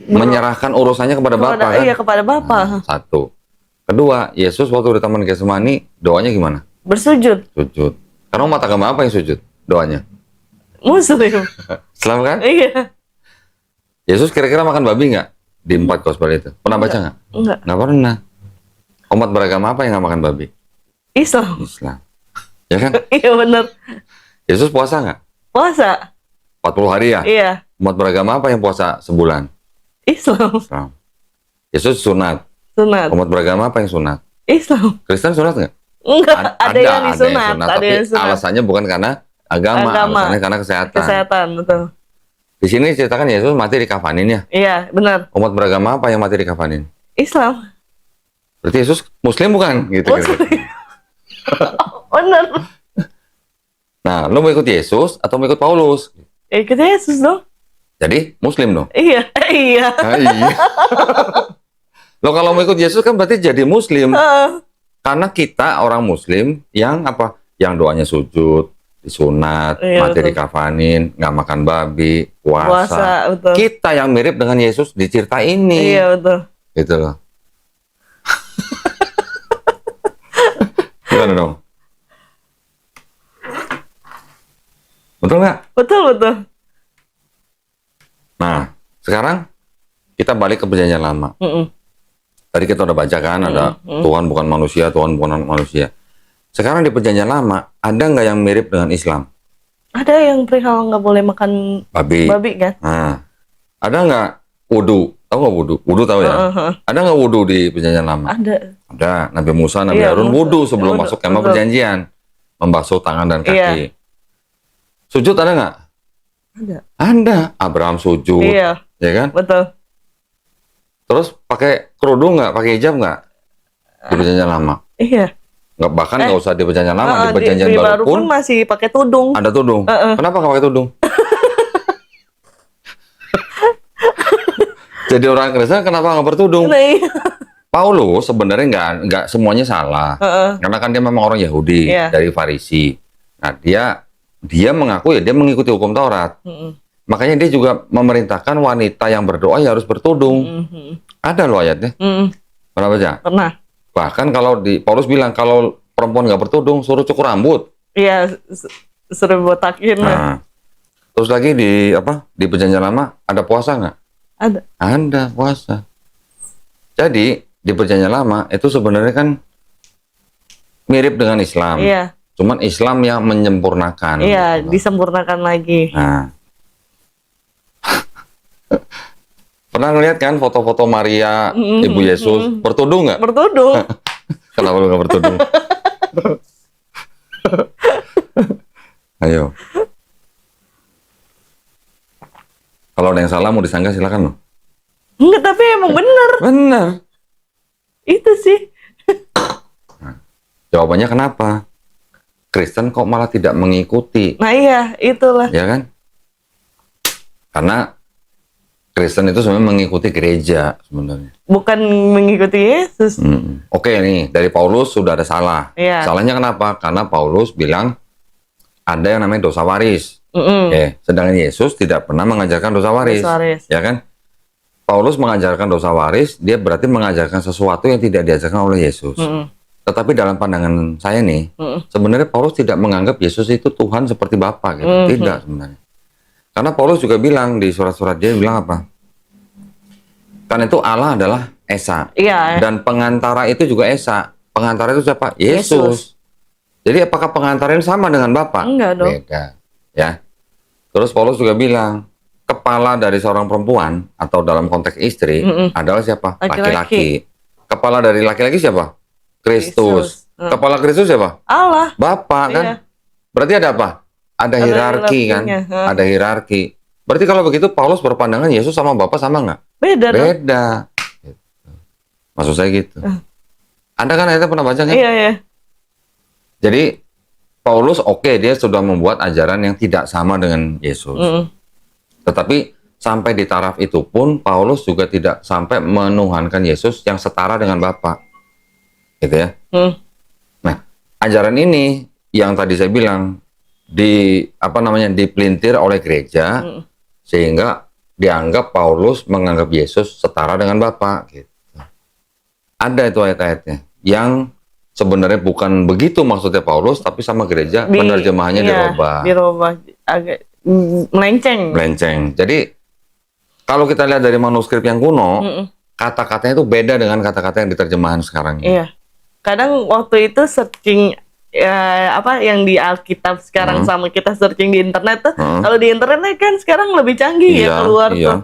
Menyerahkan urusannya kepada Bapa kan? Iya, kepada Bapa. Satu. Kedua, Yesus waktu di Taman Getsemani doanya gimana? Bersujud. Sujud. Karena umat agama apa yang sujud doanya? Muslim. Islam kan? Iya. Yesus kira-kira makan babi nggak di 4 Gospel itu? Pernah baca nggak? Enggak. Nggak pernah. Umat beragama apa yang nggak makan babi? Islam. Islam. Ya kan? Iya, benar. Yesus puasa nggak? Puasa. 40 hari ya? Iya. Umat beragama apa yang puasa sebulan? Islam. Islam. Yesus sunat. Sunat. Umat beragama apa yang sunat? Islam. Kristen sunat nggak? Enggak, ada yang disunat. Ada tapi yang sunat. alasannya bukan karena agama. Alasannya karena kesehatan. Kesehatan, betul. Di sini ceritakan Yesus mati dikafanin ya. Iya, benar. Umat beragama apa yang mati dikafanin? Islam. Berarti Yesus Muslim bukan? Gitu. Bener. Nah, lo mau ikut Yesus atau mau ikut Paulus? Ikut Yesus dong. Jadi Muslim dong? Iya, iya. Nah, iya. Lo kalau mau ikut Yesus kan berarti jadi Muslim. Karena kita orang Muslim yang apa? Yang doanya sujud, disunat, Iya, mati betul. dikafanin, nggak makan babi, puasa. Puasa, betul. Kita yang mirip dengan Yesus di cerita ini. Iya, betul. Gitu loh. Gimana dong? Betul nggak? Betul, betul. Nah, sekarang kita balik ke perjanjian lama. Mm-mm. Tadi kita udah baca kan, ada Tuhan bukan manusia, Tuhan bukan manusia. Sekarang di perjanjian lama, ada nggak yang mirip dengan Islam? Ada yang perihal nggak boleh makan Babi. kan? Nah, ada nggak wudu? Tahu nggak wudu? Wudu tahu ya? Ada nggak wudu di perjanjian lama? Ada. Ada. Nabi Musa, Nabi Iya, Harun Musa. wudu sebelum Wudu, masuk kemah betul. perjanjian. Membasuh tangan dan kaki. Iya. Sujud ada nggak? Ada. Ada. Abraham sujud. Iya, Ya kan? betul. Terus pakai kerudung nggak? Pakai hijab nggak? Di perjanjian lama. Iya. Nggak, bahkan nggak usah di perjanjian lama, di Di perjanjian baru pun masih pakai tudung. ada tudung. Kenapa nggak pakai tudung? Jadi orang Kristen kenapa nggak bertudung? Nah, iya. Paulus sebenarnya nggak semuanya salah, karena kan dia memang orang Yahudi Iya. dari Farisi. Nah dia mengaku ya dia mengikuti hukum Taurat. Makanya dia juga memerintahkan wanita yang berdoa ya harus bertudung. Ada loh ayatnya. Pernah baca? Pernah. Bahkan kalau Paulus bilang kalau perempuan nggak bertudung suruh cukur rambut. Iya, suruh botakin. Nah, terus lagi di perjanjian lama ada puasa nggak? Ada. Ada puasa. Jadi di perjanjian lama itu sebenarnya kan mirip dengan Islam. Iya. Cuman Islam yang menyempurnakan. Iya, gitu. disempurnakan lagi. Nah. Pernah ngeliat kan foto-foto Maria, Ibu Yesus, bertudung nggak? Bertudung. Kenapa lu nggak bertudung? Ayo. Kalau ada yang salah mau disanggah silakan loh. Enggak, tapi emang bener. Benar. Itu sih. Jawabannya kenapa? Kristen kok malah tidak mengikuti, Nah iya, itulah. ya kan? Karena Kristen itu sebenarnya mengikuti gereja sebenarnya. Bukan mengikuti Yesus. Oke nih, dari Paulus sudah ada salah. Iya. Salahnya kenapa? Karena Paulus bilang ada yang namanya dosa waris. Oke, sedangkan Yesus tidak pernah mengajarkan dosa waris. Dosa waris. Ya kan? Paulus mengajarkan dosa waris, dia berarti mengajarkan sesuatu yang tidak diajarkan oleh Yesus. Tetapi dalam pandangan saya nih, sebenarnya Paulus tidak menganggap Yesus itu Tuhan seperti Bapa gitu. Tidak sebenarnya. Karena Paulus juga bilang di surat-surat dia bilang apa? Karena itu Allah adalah Esa. Iya. Dan pengantara itu juga Esa. Pengantara itu siapa? Yesus. Jadi apakah pengantara ini sama dengan Bapa? Enggak dong. Beda. Ya. Terus Paulus juga bilang, kepala dari seorang perempuan atau dalam konteks istri adalah siapa? Laki-laki. Kepala dari laki-laki siapa? Kristus. Kepala Kristus siapa? Allah. Bapak kan? Iya. Berarti ada apa? Ada hierarki kan? hierarkinya. Ada hierarki. Berarti kalau begitu Paulus berpandangan Yesus sama Bapak sama nggak? Beda dong. Beda. Gitu. Maksud saya gitu. Anda kan ayatnya pernah baca kan? Iya, iya. Jadi Paulus dia sudah membuat ajaran yang tidak sama dengan Yesus. Tetapi sampai di taraf itu pun Paulus juga tidak sampai menuhankan Yesus yang setara dengan Bapa. Gitu ya. Nah, ajaran ini yang tadi saya bilang dipelintir oleh gereja sehingga dianggap Paulus menganggap Yesus setara dengan Bapa gitu. Ada itu ayat-ayatnya yang sebenarnya bukan begitu maksudnya Paulus, tapi sama gereja penerjemahannya dirubah agak melenceng. Jadi kalau kita lihat dari manuskrip yang kuno, kata-katanya itu beda dengan kata-kata yang diterjemahan sekarang. Iya. Kadang waktu itu searching yang di Alkitab sekarang sama kita searching di internet tuh, kalau di internet kan sekarang lebih canggih keluar tuh.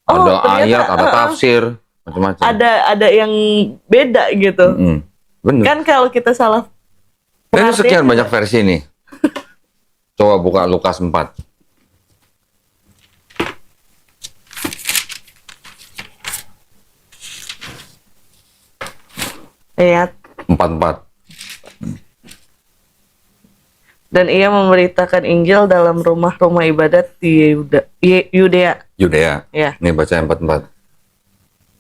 Ada ternyata, ayat, ada tafsir, macam-macam. Ada yang beda gitu. Bener. Kan kalau kita salah Ini sekian banyak versi nih. Coba buka Lukas 4. Ayat. 44. Dan ia memberitakan Injil dalam rumah-rumah ibadat di Yudea. Yudea. Ya. Ini baca yang 44.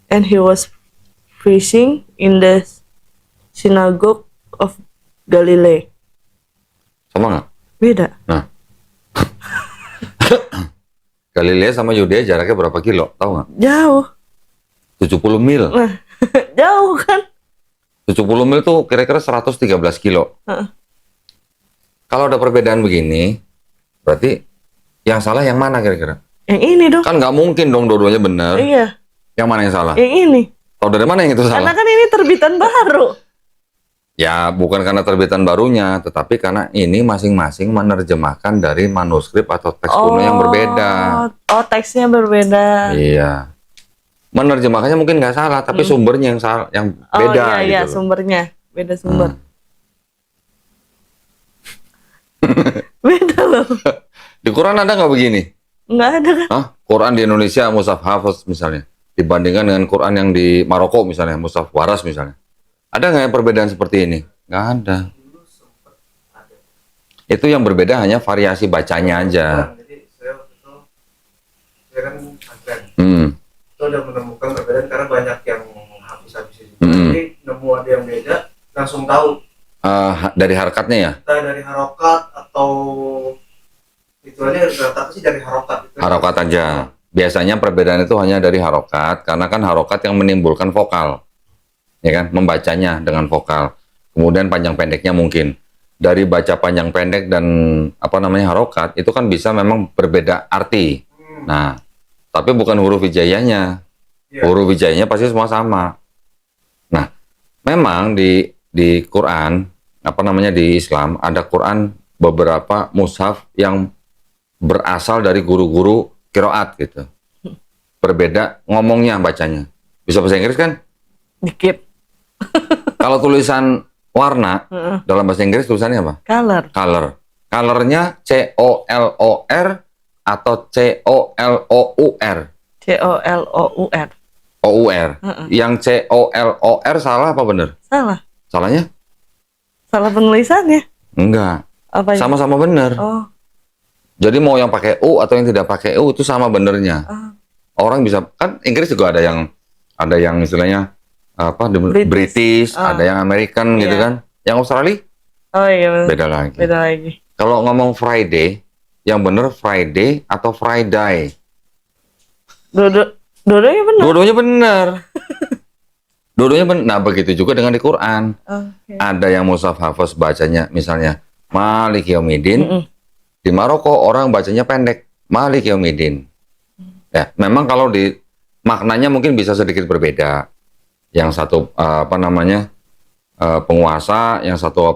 And he was preaching in the synagogue of Galilee. Sama nggak? Beda. Nah. Galilea sama Yudea jaraknya berapa kilo? Tahu nggak? Jauh. 70 mil. Nah, jauh kan? 70 mil tuh kira-kira 113 kilo. Kalau ada perbedaan begini, berarti yang salah yang mana kira-kira? Yang ini dong. Kan nggak mungkin dong dua-duanya benar. Iya. Yang mana yang salah? Yang ini. Tahu dari mana yang itu Karena salah? kan ini terbitan baru. Ya, bukan karena terbitan barunya, tetapi karena ini masing-masing menerjemahkan dari manuskrip atau teks kuno yang berbeda. Oh, teksnya berbeda. Iya. Menerjemahkannya mungkin nggak salah, tapi sumbernya yang salah, yang beda Iya, gitu loh. sumbernya. Beda sumber. Beda loh. Di Quran ada nggak begini? Nggak ada kan? Hah? Quran di Indonesia, Mushaf Hafiz misalnya, dibandingkan dengan Quran yang di Maroko misalnya, Mushaf Waras misalnya. Ada nggak yang perbedaan seperti ini? Nggak ada. Itu yang berbeda hanya variasi bacanya aja. Jadi saya waktu itu saya kan pesantren. Itu udah menemukan perbedaan karena banyak yang habis-habis juga. Jadi nemu ada yang beda, langsung tahu. Dari harakatnya ya? Entah dari harokat atau itu aja rata-rata sih dari harokat. Harokat aja. Biasanya perbedaan itu hanya dari harokat, karena kan harokat yang menimbulkan vokal. Ya kan? Membacanya dengan vokal. Kemudian panjang pendeknya mungkin. Dari baca panjang pendek dan harokat, itu kan bisa memang berbeda arti. Nah, tapi bukan huruf hijaiyahnya. Ya. Huruf hijaiyahnya pasti semua sama. Nah, memang di Quran, di Islam, ada Quran beberapa mushaf yang berasal dari guru-guru qiraat gitu. Berbeda ngomongnya, bacanya. Bisa bahasa Inggris kan? Dikit. Kalau tulisan warna, dalam bahasa Inggris tulisannya apa? Color. Color. Colornya C-O-L-O-R atau C-O-L-O-U-R? C-O-L-O-U-R. O-U-R. Yang C-O-L-O-R salah apa benar? Salah. Salahnya? Salah penulisannya. Enggak. Apa? Sama-sama benar. Oh. Jadi mau yang pakai U atau yang tidak pakai U itu sama benernya. Orang bisa, kan Inggris juga ada yang istilahnya British, ada yang American gitu kan. Yang Australia Oh iya benar. beda lagi. Beda lagi. Kalau ngomong Friday, yang bener Friday atau Friday? Dua-duanya benar. Dua-duanya benar. Dua-duanya benar. Nah, begitu juga dengan di Quran. Okay. Ada yang Mushaf Hafiz bacanya misalnya Malik Yaumiddin. Di Maroko orang bacanya pendek, Malik Yaumiddin. Ya, memang kalau di maknanya mungkin bisa sedikit berbeda. Yang satu penguasa, yang satu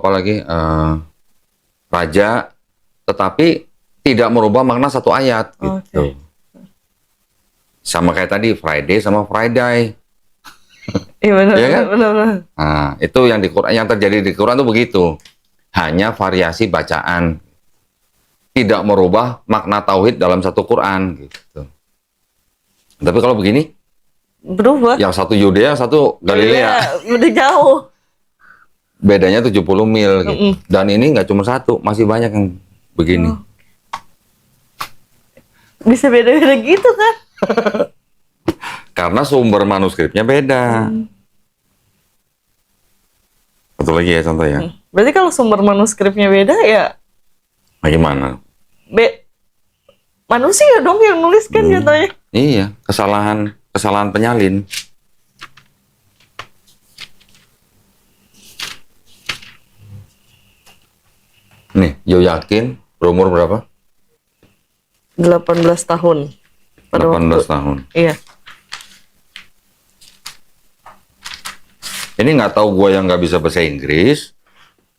raja, tetapi tidak merubah makna satu ayat gitu. Sama kayak tadi Friday sama Friday. Iya benar, Ya kan? benar. Nah, itu yang di Quran, yang terjadi di Quran itu begitu. Hanya variasi bacaan. Tidak merubah makna tauhid dalam satu Quran gitu. Tapi kalau begini, Berubah. yang satu Yudea, yang satu Galilea. Udah jauh. Bedanya 70 mil gitu. Dan ini nggak cuma satu, masih banyak yang begini. Bisa beda-beda gitu kan? Karena sumber manuskripnya beda. Satu lagi ya contoh ya. Berarti kalau sumber manuskripnya beda ya Bagaimana? manusia dong yang nulis kan jatuhnya. Iya, kesalahan penyalin. Nih, Yoyakin berumur berapa? 18 tahun. 18 tahun. Iya. Ini nggak tahu gue yang nggak bisa bahasa Inggris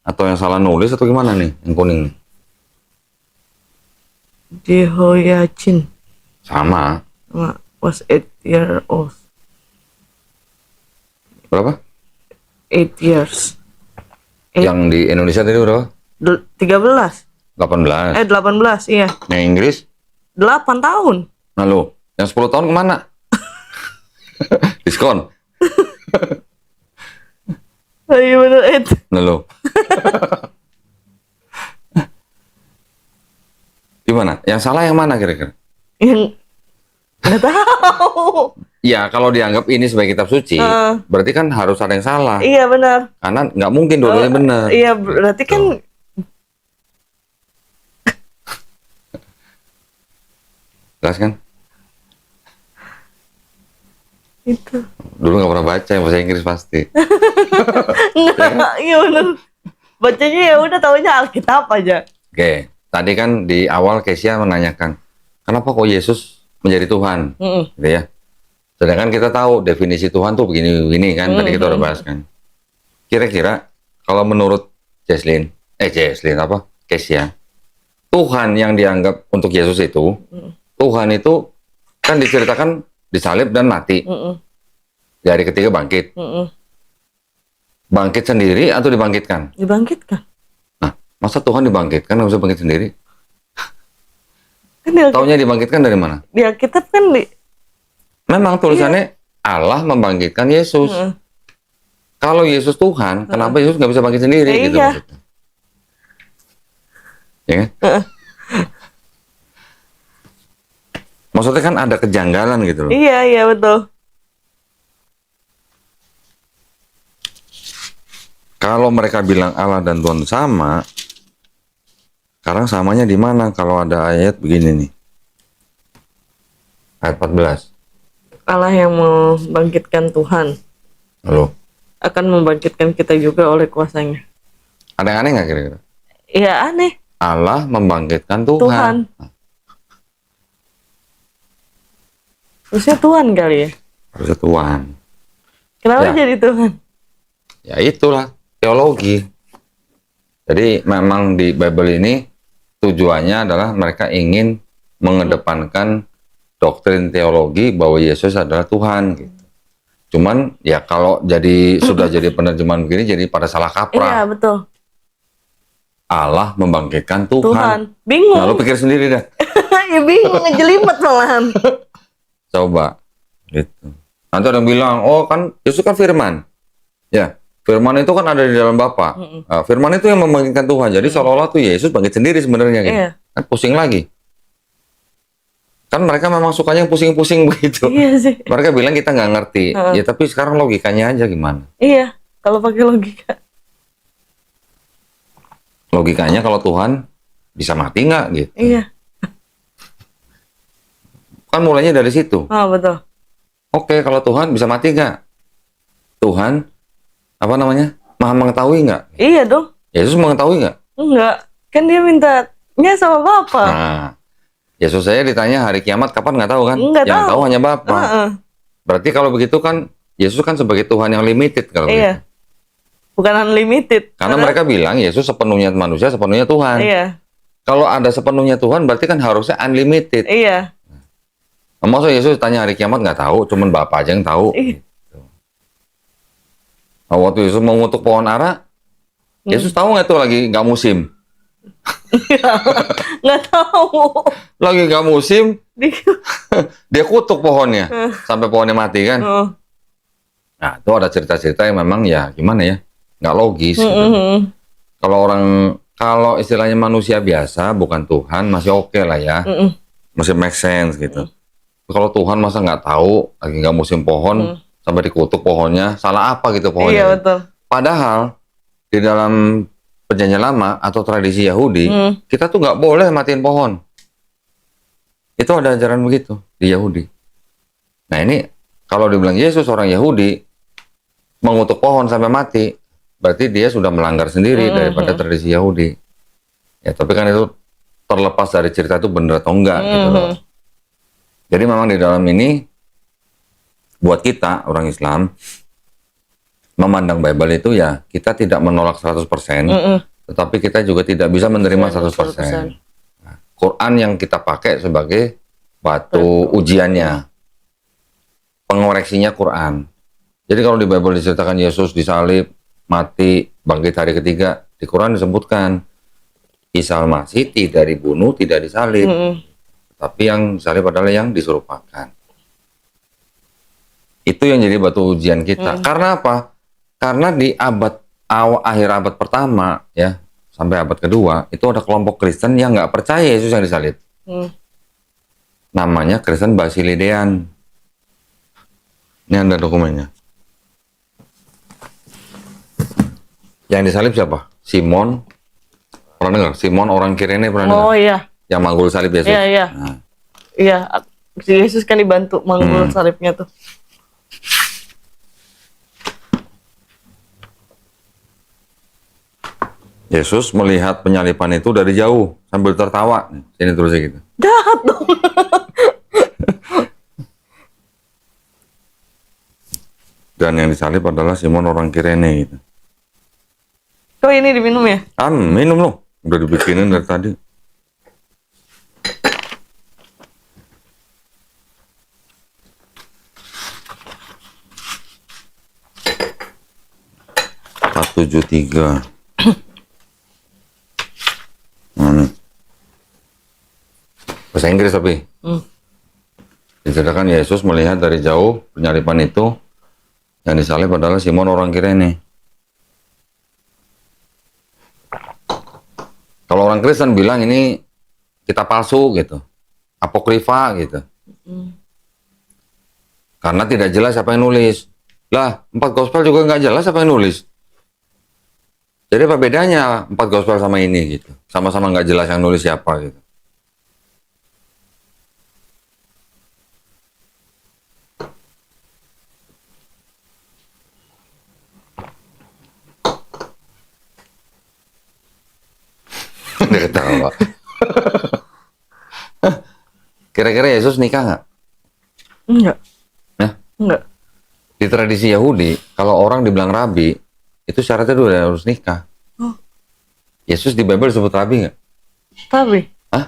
atau yang salah nulis atau gimana nih, yang kuning nih. Jehoiachin Sama. was 8 years old. Berapa? 8 years. Yang di Indonesia tadi berapa? 13. 18. 18, iya. Yang Inggris? 8 tahun. Nah lo, yang 10 tahun kemana? Diskon? Oh, iya bener itu. Nah, lo. Gimana? Yang salah yang mana kira-kira? Yang nggak tahu. Ya, kalau dianggap ini sebagai kitab suci, berarti kan harus ada yang salah. Iya benar. Karena nggak mungkin dua-duanya benar. Iya berarti kan Jelas kan? itu. Dulu nggak pernah baca yang bahasa Inggris pasti. Enggak, iya benar. Bacanya ya udah taunya Alkitab aja. Oke, tadi kan di awal Kesia menanyakan, kenapa kok Yesus menjadi Tuhan? Gitu ya. Sedangkan kita tahu definisi Tuhan tuh begini-begini kan, tadi kita udah bahas kan. Kira-kira kalau menurut Kesia, Tuhan yang dianggap untuk Yesus itu, Tuhan itu kan diceritakan disalib dan mati. Di hari ketiga bangkit. Bangkit sendiri atau dibangkitkan? Dibangkitkan. Nah, masa Tuhan dibangkitkan nggak bisa bangkit sendiri? Kan Taunya dibangkitkan dari mana? di Alkitab kan Memang tulisannya Allah membangkitkan Yesus. Kalau Yesus Tuhan, kenapa Yesus nggak bisa bangkit sendiri? Gitu Iya. maksudnya. Ya kan? Maksudnya kan ada kejanggalan gitu loh. Iya betul. Kalau mereka bilang Allah dan Tuhan sama, sekarang samanya di mana? Kalau ada ayat begini nih. Ayat 14. Allah yang membangkitkan Tuhan Lalu, akan membangkitkan kita juga oleh kuasanya. ada yang aneh nggak kira-kira? Iya aneh. Allah membangkitkan Tuhan. Tuhan. Harusnya Tuhan kali ya. Harusnya Tuhan. Kenapa Ya. jadi Tuhan? Ya itulah teologi. Jadi memang di Bible ini tujuannya adalah mereka ingin mengedepankan doktrin teologi bahwa Yesus adalah Tuhan gitu. Cuman ya kalau sudah jadi penerjemahan begini jadi pada salah Iya kaprah. betul. Allah membangkitkan Tuhan. Tuhan. Bingung. Nah, lu pikir sendiri dah. Ya bingung ngejelimet malahan. Coba gitu. Nanti ada yang bilang, "Oh, kan Yesus kan firman." Ya, firman itu kan ada di dalam Bapa. Nah, firman itu yang membangkitkan Tuhan. Jadi seolah-olah tuh Yesus bangkit sendiri sebenarnya gitu. Iya. Kan pusing lagi. Kan mereka memang sukanya yang pusing-pusing begitu. Iya sih. Mereka bilang kita nggak ngerti. Ya tapi sekarang logikanya aja gimana? Iya. Kalau pakai logika. Logikanya kalau Tuhan bisa mati nggak gitu? Iya. Kan mulainya dari situ. Oh betul. Oke, kalau Tuhan bisa mati nggak? Tuhan apa namanya? Maha mengetahui nggak? Iya dong. Yesus mengetahui nggak? Enggak. Kan dia mintanya sama Bapak. Nah, Yesus saya ditanya hari kiamat kapan nggak tahu kan? Nggak Yang tahu. tahu hanya Bapa. Berarti kalau begitu kan Yesus kan sebagai Tuhan yang limited kalau Iya. gitu. Bukan unlimited. Karena mereka bilang Yesus sepenuhnya manusia, sepenuhnya Tuhan. Iya. Kalau ada sepenuhnya Tuhan berarti kan harusnya unlimited. Iya. Nah, masa Yesus tanya hari kiamat nggak tahu, cuman Bapa aja yang tahu. Iya. Nah, waktu Yesus mengutuk pohon ara, Yesus tahu nggak tuh lagi nggak musim? Nggak tahu. Lagi nggak musim, dia kutuk pohonnya sampai pohonnya mati kan? Oh. Nah, itu ada cerita-cerita yang memang ya gimana ya, nggak logis. Gitu. Kalau istilahnya manusia biasa, bukan Tuhan, masih oke lah ya, masih make sense gitu. Kalau Tuhan masa nggak tahu lagi nggak musim pohon sampai dikutuk pohonnya, salah apa gitu pohonnya? Iya betul. Padahal di dalam Perjanjian Lama atau tradisi Yahudi, kita tuh nggak boleh matiin pohon. Itu ada ajaran begitu di Yahudi. Nah ini kalau dibilang Yesus orang Yahudi mengutuk pohon sampai mati, berarti dia sudah melanggar sendiri daripada tradisi Yahudi. Ya tapi kan itu terlepas dari cerita itu benar atau enggak gitu loh. Jadi memang di dalam ini buat kita orang Islam memandang Bible itu ya kita tidak menolak 100%, tetapi kita juga tidak bisa menerima 100%. Nah, Quran yang kita pakai sebagai batu ujiannya, pengoreksinya Quran. Jadi kalau di Bible diceritakan Yesus disalib, mati, bangkit hari ketiga, di Quran disebutkan Isa Al-Masih tidak dibunuh, tidak disalib, tapi yang disalib adalah yang diserupakan. Itu yang jadi batu ujian kita. Karena apa? Karena di akhir abad pertama ya sampai abad kedua itu ada kelompok Kristen yang nggak percaya Yesus yang disalib. Namanya Kristen Basilidean. Ini ada dokumennya. Yang disalib siapa? Simon. Pernah dengar? Simon orang Kirene pernah dengar? Oh iya. Yang manggul salib Yesus. Iya, iya. Nah, Iya, si Yesus kan dibantu manggul salibnya tuh. Yesus melihat penyaliban itu dari jauh sambil tertawa. Sini terusnya gitu. Jahat dong. Dan yang disalib adalah Simon orang Kirene gitu. Kok ini diminum ya? Minum loh. Udah dibikinin dari tadi. Tujuh tiga. Bahasa Inggris tapi. Diceritakan Yesus melihat dari jauh penyaliban itu, yang disalib adalah Simon orang Kirene. Kalau orang Kristen bilang ini kitab palsu gitu, apokrifa gitu. Karena tidak jelas siapa yang nulis. Lah, 4 gospel juga nggak jelas siapa yang nulis. Jadi apa bedanya 4 gospel sama ini gitu? Sama-sama nggak jelas yang nulis siapa gitu. Dia ketawa. Kira-kira Yesus nikah nggak? Enggak. Nah, Enggak. di tradisi Yahudi, kalau orang dibilang rabi, itu syaratnya udah harus nikah. Oh. Yesus di Bible disebut rabi nggak? Tapi. Hah?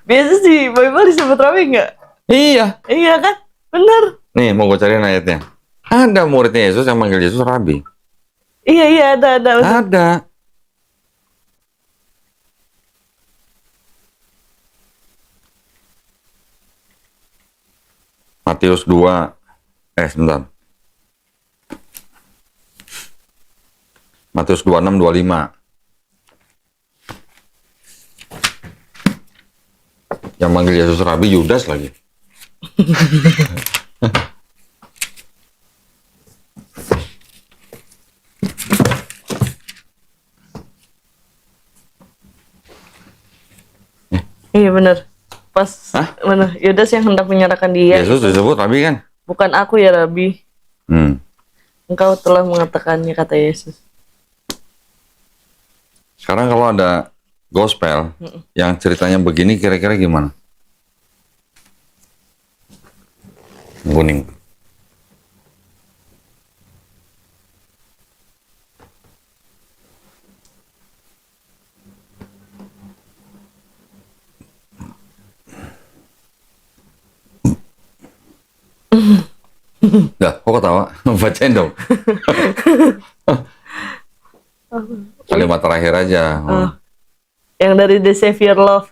Biasa sih, Bible disebut rabi enggak? Iya. Iya kan? Bener. Nih, mau gue cariin ayatnya. Ada muridnya Yesus yang manggil Yesus rabi. Iya, iya, ada. Ada. Matius 2. Sebentar. Matius 26, 25. Yang manggil Yesus rabi Yudas lagi. Iya bener. Pas bener. Yudas yang hendak menyerahkan dia. Yesus disebut rabi kan? Bukan aku ya Rabi. Engkau telah mengatakannya, kata Yesus. Sekarang kalau ada gospel yang ceritanya begini, kira-kira gimana? Kuning. Dah, kok ketawa? Bacain dong. Kalimat terakhir aja. Yang dari The Savior Love.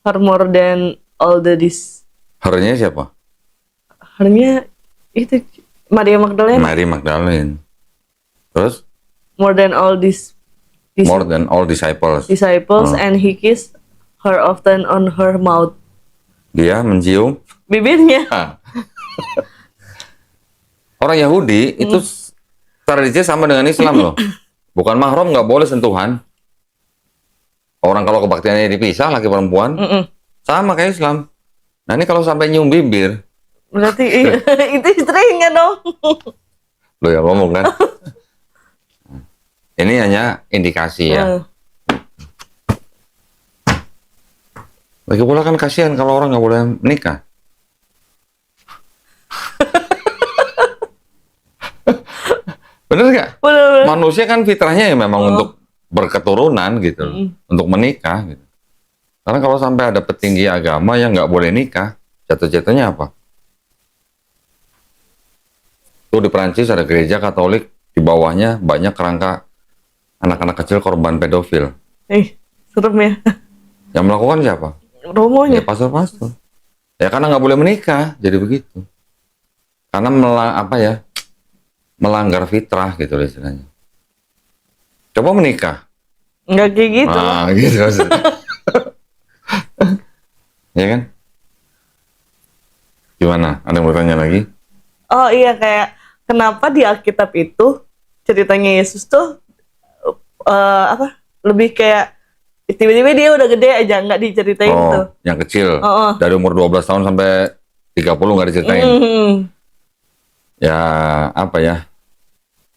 Her more than all the this. Hernya siapa? Hernya itu Maria Magdalena. Mary Magdalene. Terus? More than all this. More than all disciples. And he kissed her often on her mouth. Dia mencium bibirnya. Orang Yahudi itu tradisinya sama dengan Islam loh. Bukan mahram, nggak boleh sentuhan. Orang kalau kebaktiannya dipisah laki perempuan, sama kayak Islam. Nah ini kalau sampai nyium bibir, berarti itu istrinya dong. lo ya ngomong kan. Ini hanya indikasi ya. Lagi pula kan kasihan kalau orang nggak boleh menikah. Bener nggak? Bener. Manusia kan fitrahnya ya memang untuk berketurunan gitu, untuk menikah gitu. Karena kalau sampai ada petinggi agama yang nggak boleh nikah, jatuh-jatuhnya apa? Tuh di Perancis ada gereja Katolik, di bawahnya banyak kerangka anak-anak kecil korban pedofil. Serem ya. Yang melakukan siapa? Romonya. Ya pastor-pastor. Ya karena nggak boleh menikah, jadi begitu. Karena melanggar fitrah gitu loh istilahnya. Coba menikah. Nggak kayak gitu. Nah, gitu maksudnya. Ya kan? Gimana? Ada yang mau tanya lagi? Oh iya, kayak kenapa di Alkitab itu ceritanya Yesus tuh lebih kayak tiba-tiba dia udah gede aja, nggak diceritain tuh. Yang kecil. Oh. Dari umur 12 tahun sampai 30 nggak diceritain. Ya, apa ya?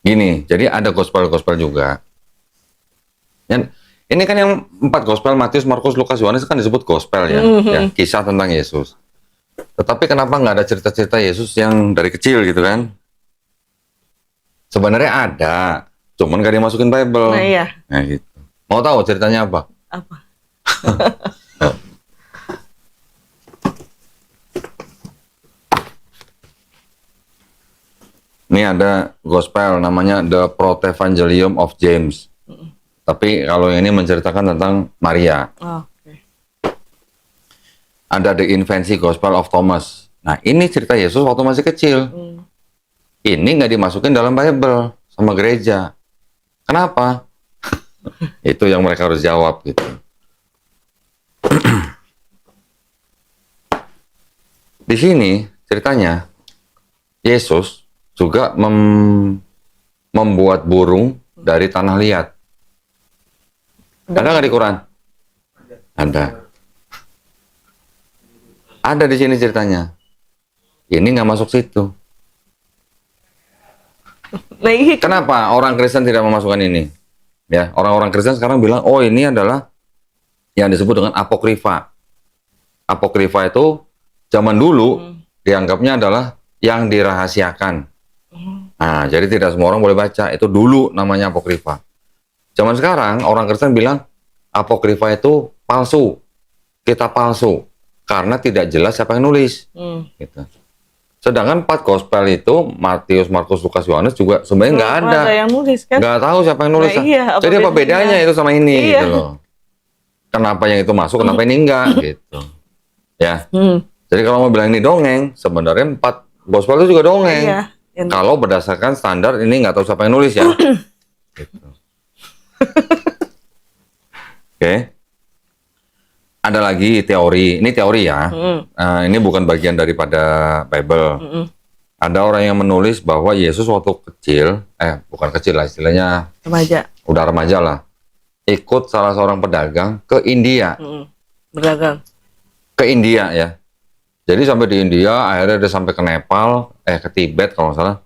Gini, jadi ada gospel-gospel juga. Ini kan yang 4 gospel, Matius, Markus, Lukas, Yohanes kan disebut gospel ya, ya, kisah tentang Yesus. Tetapi kenapa nggak ada cerita-cerita Yesus yang dari kecil gitu kan? Sebenarnya ada, cuman nggak dimasukin Bible. Nah iya. Nah gitu. Mau tahu ceritanya apa? Apa? Ini ada gospel namanya The Protevangelium of James. Tapi kalau ini menceritakan tentang Maria. Oke. Ada The Infancy Gospel of Thomas. Nah ini cerita Yesus waktu masih kecil. Ini nggak dimasukin dalam Bible sama gereja. Kenapa? Itu yang mereka harus jawab gitu. Di sini ceritanya Yesus juga membuat burung dari tanah liat. Ada nggak di Quran? Ada. Ada di sini ceritanya. Ini nggak masuk situ. Nah, ini Kenapa orang Kristen tidak memasukkan ini? Ya, orang-orang Kristen sekarang bilang, oh ini adalah yang disebut dengan apokrifa. Apokrifa itu zaman dulu dianggapnya adalah yang dirahasiakan. Nah, jadi tidak semua orang boleh baca. Itu dulu namanya apokrifa. Zaman sekarang orang Kristen bilang apokrifa itu palsu, kitab palsu, karena tidak jelas siapa yang nulis. Gitu. Sedangkan 4 gospel itu Matius, Markus, Lukas, Yohanes juga sebenarnya nggak ada. yang nulis kan? Nggak tahu siapa yang nulis. Nah, iya, Jadi apa bedanya itu sama ini Iya. gitu loh. Kenapa yang itu masuk, kenapa ini enggak gitu. Ya. Jadi kalau mau bilang ini dongeng, sebenarnya 4 gospel itu juga dongeng. Iya. Kalau berdasarkan standar ini nggak tahu siapa yang nulis ya. Gitu. Oke. Ada lagi teori, ini teori ya. Ini bukan bagian daripada Bible. Ada orang yang menulis bahwa Yesus waktu kecil, bukan kecil lah istilahnya, Remaja. udah remaja lah, ikut salah seorang pedagang ke India. Berdagang. Ke India ya. Jadi sampai di India, akhirnya dia sampai ke Nepal, ke Tibet kalau nggak salah.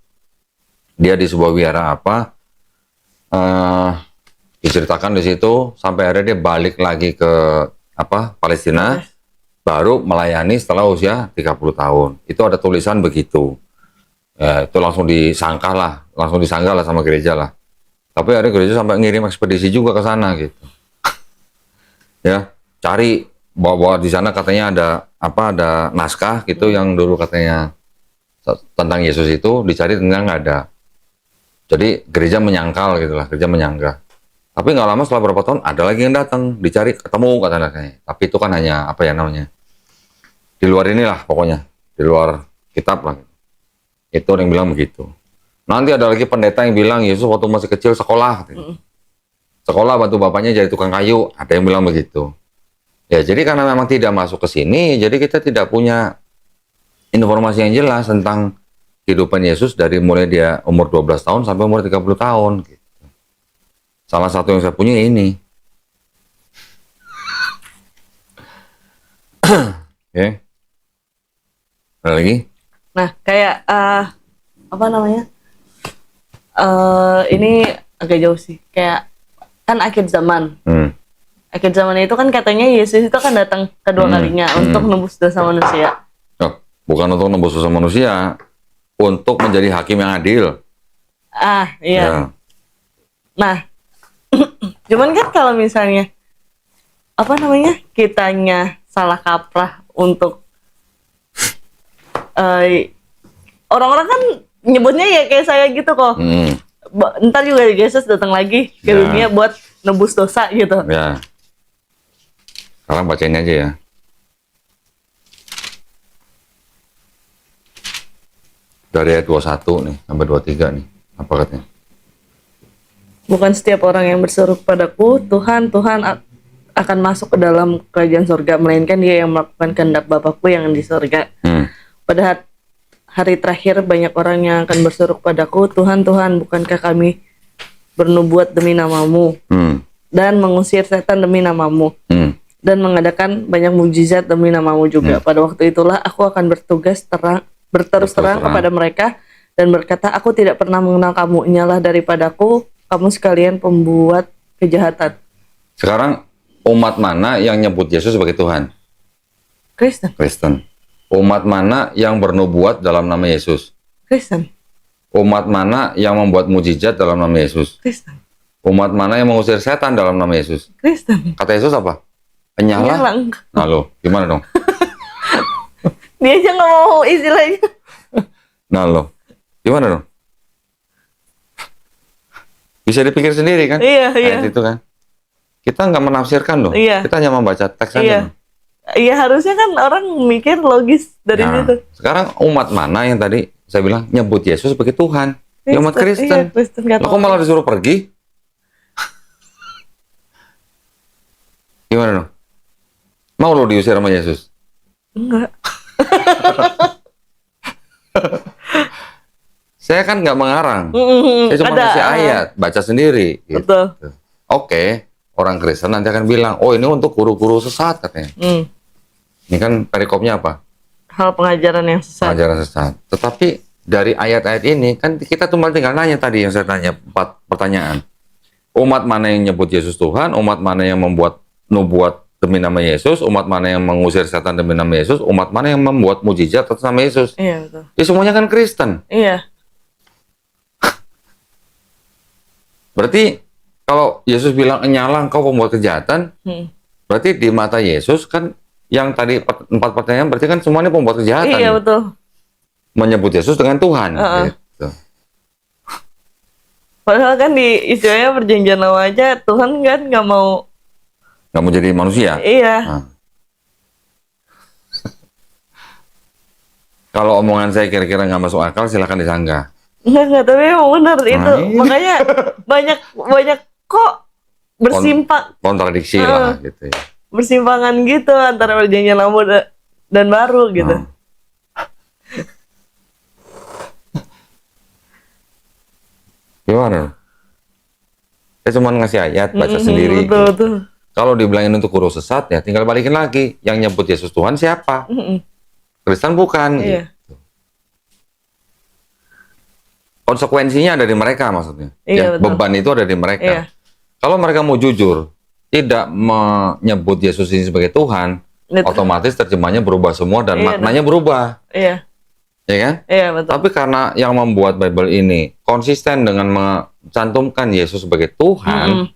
Dia di sebuah wihara apa, diceritakan di situ, sampai akhirnya dia balik lagi ke Palestina, baru melayani setelah usia 30 tahun. Itu ada tulisan begitu. Ya, itu langsung disangka lah sama gereja lah. Tapi akhirnya gereja sampai ngirim ekspedisi juga ke sana gitu. Ya, cari bahwa di sana katanya ada naskah gitu yang dulu katanya tentang Yesus itu dicari, ternyata nggak ada. Jadi gereja menyangkal gitulah, gereja menyangka. Tapi nggak lama setelah beberapa tahun ada lagi yang datang, dicari ketemu katanya. Tapi itu kan hanya di luar inilah pokoknya, di luar kitab lah. Itu yang bilang begitu. Nanti ada lagi pendeta yang bilang Yesus waktu masih kecil sekolah. Sekolah bantu bapaknya jadi tukang kayu, ada yang bilang begitu. Ya jadi karena memang tidak masuk ke sini, jadi kita tidak punya informasi yang jelas tentang kehidupan Yesus dari mulai dia umur 12 tahun sampai umur 30 tahun. Gitu. Salah satu yang saya punya ini. Oke. Ada lagi? Nah, kayak ini agak jauh sih. Kayak kan akhir zaman. Akhir zaman itu kan katanya Yesus itu akan datang kedua kalinya untuk nebus dosa manusia. Oh, bukan untuk nebus dosa manusia, untuk menjadi hakim yang adil. Iya. Ya. Nah, cuman kan kalau misalnya kitanya salah kaprah untuk orang-orang kan nyebutnya ya kayak saya gitu kok. Ntar juga Yesus datang lagi ke dunia buat nebus dosa gitu. Ya. Sekarang bacain aja ya. Dari ayat 21 nih sampai 23 nih. Apa katanya? Bukan setiap orang yang berseru kepadaku, Tuhan, Tuhan akan masuk ke dalam kerajaan surga, melainkan dia yang melakukan kehendak Bapakku yang di surga. Pada hari terakhir banyak orang yang akan berseru kepadaku, Tuhan, Tuhan, bukankah kami bernubuat demi namamu dan mengusir setan demi namamu dan mengadakan banyak mukjizat demi namamu juga. Pada waktu itulah aku akan berterus terang kepada mereka dan berkata, aku tidak pernah mengenal kamu, inyalah daripadaku kamu sekalian pembuat kejahatan. Sekarang umat mana yang nyebut Yesus sebagai Tuhan? Kristen. Kristen. Umat mana yang bernubuat dalam nama Yesus? Kristen. Umat mana yang membuat mujizat dalam nama Yesus? Kristen. Umat mana yang mengusir setan dalam nama Yesus? Kristen. Kata Yesus apa? Enyala. Nah lo, gimana dong? Dia aja nggak mau istilahnya. Nah lo, gimana dong? Bisa dipikir sendiri kan? Iya. Ayat itu kan? Kita nggak menafsirkan loh. Iya. Kita hanya membaca teks aja. Iya, harusnya kan orang mikir logis dari situ. Sekarang umat mana yang tadi saya bilang nyebut Yesus sebagai Tuhan? Ya umat Kristen. Iya, Kristen Lah kok malah disuruh pergi? Gimana dong? Mau lo diusir sama Yesus? Enggak. Saya kan nggak mengarang. Saya cuma kasih ayat, baca sendiri. Gitu. Betul. Oke, orang Kristen nanti akan bilang, oh ini untuk guru-guru sesat katanya. Ini kan perikopnya apa? Hal pengajaran yang sesat. Pengajaran sesat. Tetapi dari ayat-ayat ini, kan kita cuma tinggal nanya tadi yang saya tanya, 4 pertanyaan. Umat mana yang nyebut Yesus Tuhan, umat mana yang membuat nubuat demi nama Yesus, umat mana yang mengusir setan demi nama Yesus, umat mana yang membuat mujizat atas nama Yesus. Iya, betul. Ya semuanya kan Kristen. Iya. Berarti kalau Yesus bilang nyala engkau pembuat kejahatan, berarti di mata Yesus kan yang tadi 4 pertanyaan berarti kan semuanya pembuat kejahatan. Iya, betul. Menyebut Yesus dengan Tuhan. Gitu. Padahal kan di istilahnya perjanjian lama aja Tuhan kan nggak mau jadi manusia. Iya. Nah. Kalau omongan saya kira-kira nggak masuk akal, silakan disanggah. Enggak, tapi emang benar itu. iya. Makanya banyak kok bersimpang Kontradiksi lah gitu ya. bersimpangan gitu antara perjanjian lama dan baru gitu. Gimana? Saya cuma ngasih ayat, baca sendiri. Betul. Kalau dibilangin untuk guru sesat, ya tinggal balikin lagi. Yang nyebut Yesus Tuhan siapa? Kristen bukan. Iya. Gitu. Konsekuensinya ada di mereka maksudnya. Iya, betul. Beban itu ada di mereka. Iya. Kalau mereka mau jujur, tidak menyebut Yesus ini sebagai Tuhan, otomatis terjemahnya berubah semua dan maknanya berubah. Iya. Ya kan? Iya, betul. Tapi karena yang membuat Bible ini konsisten dengan mencantumkan Yesus sebagai Tuhan,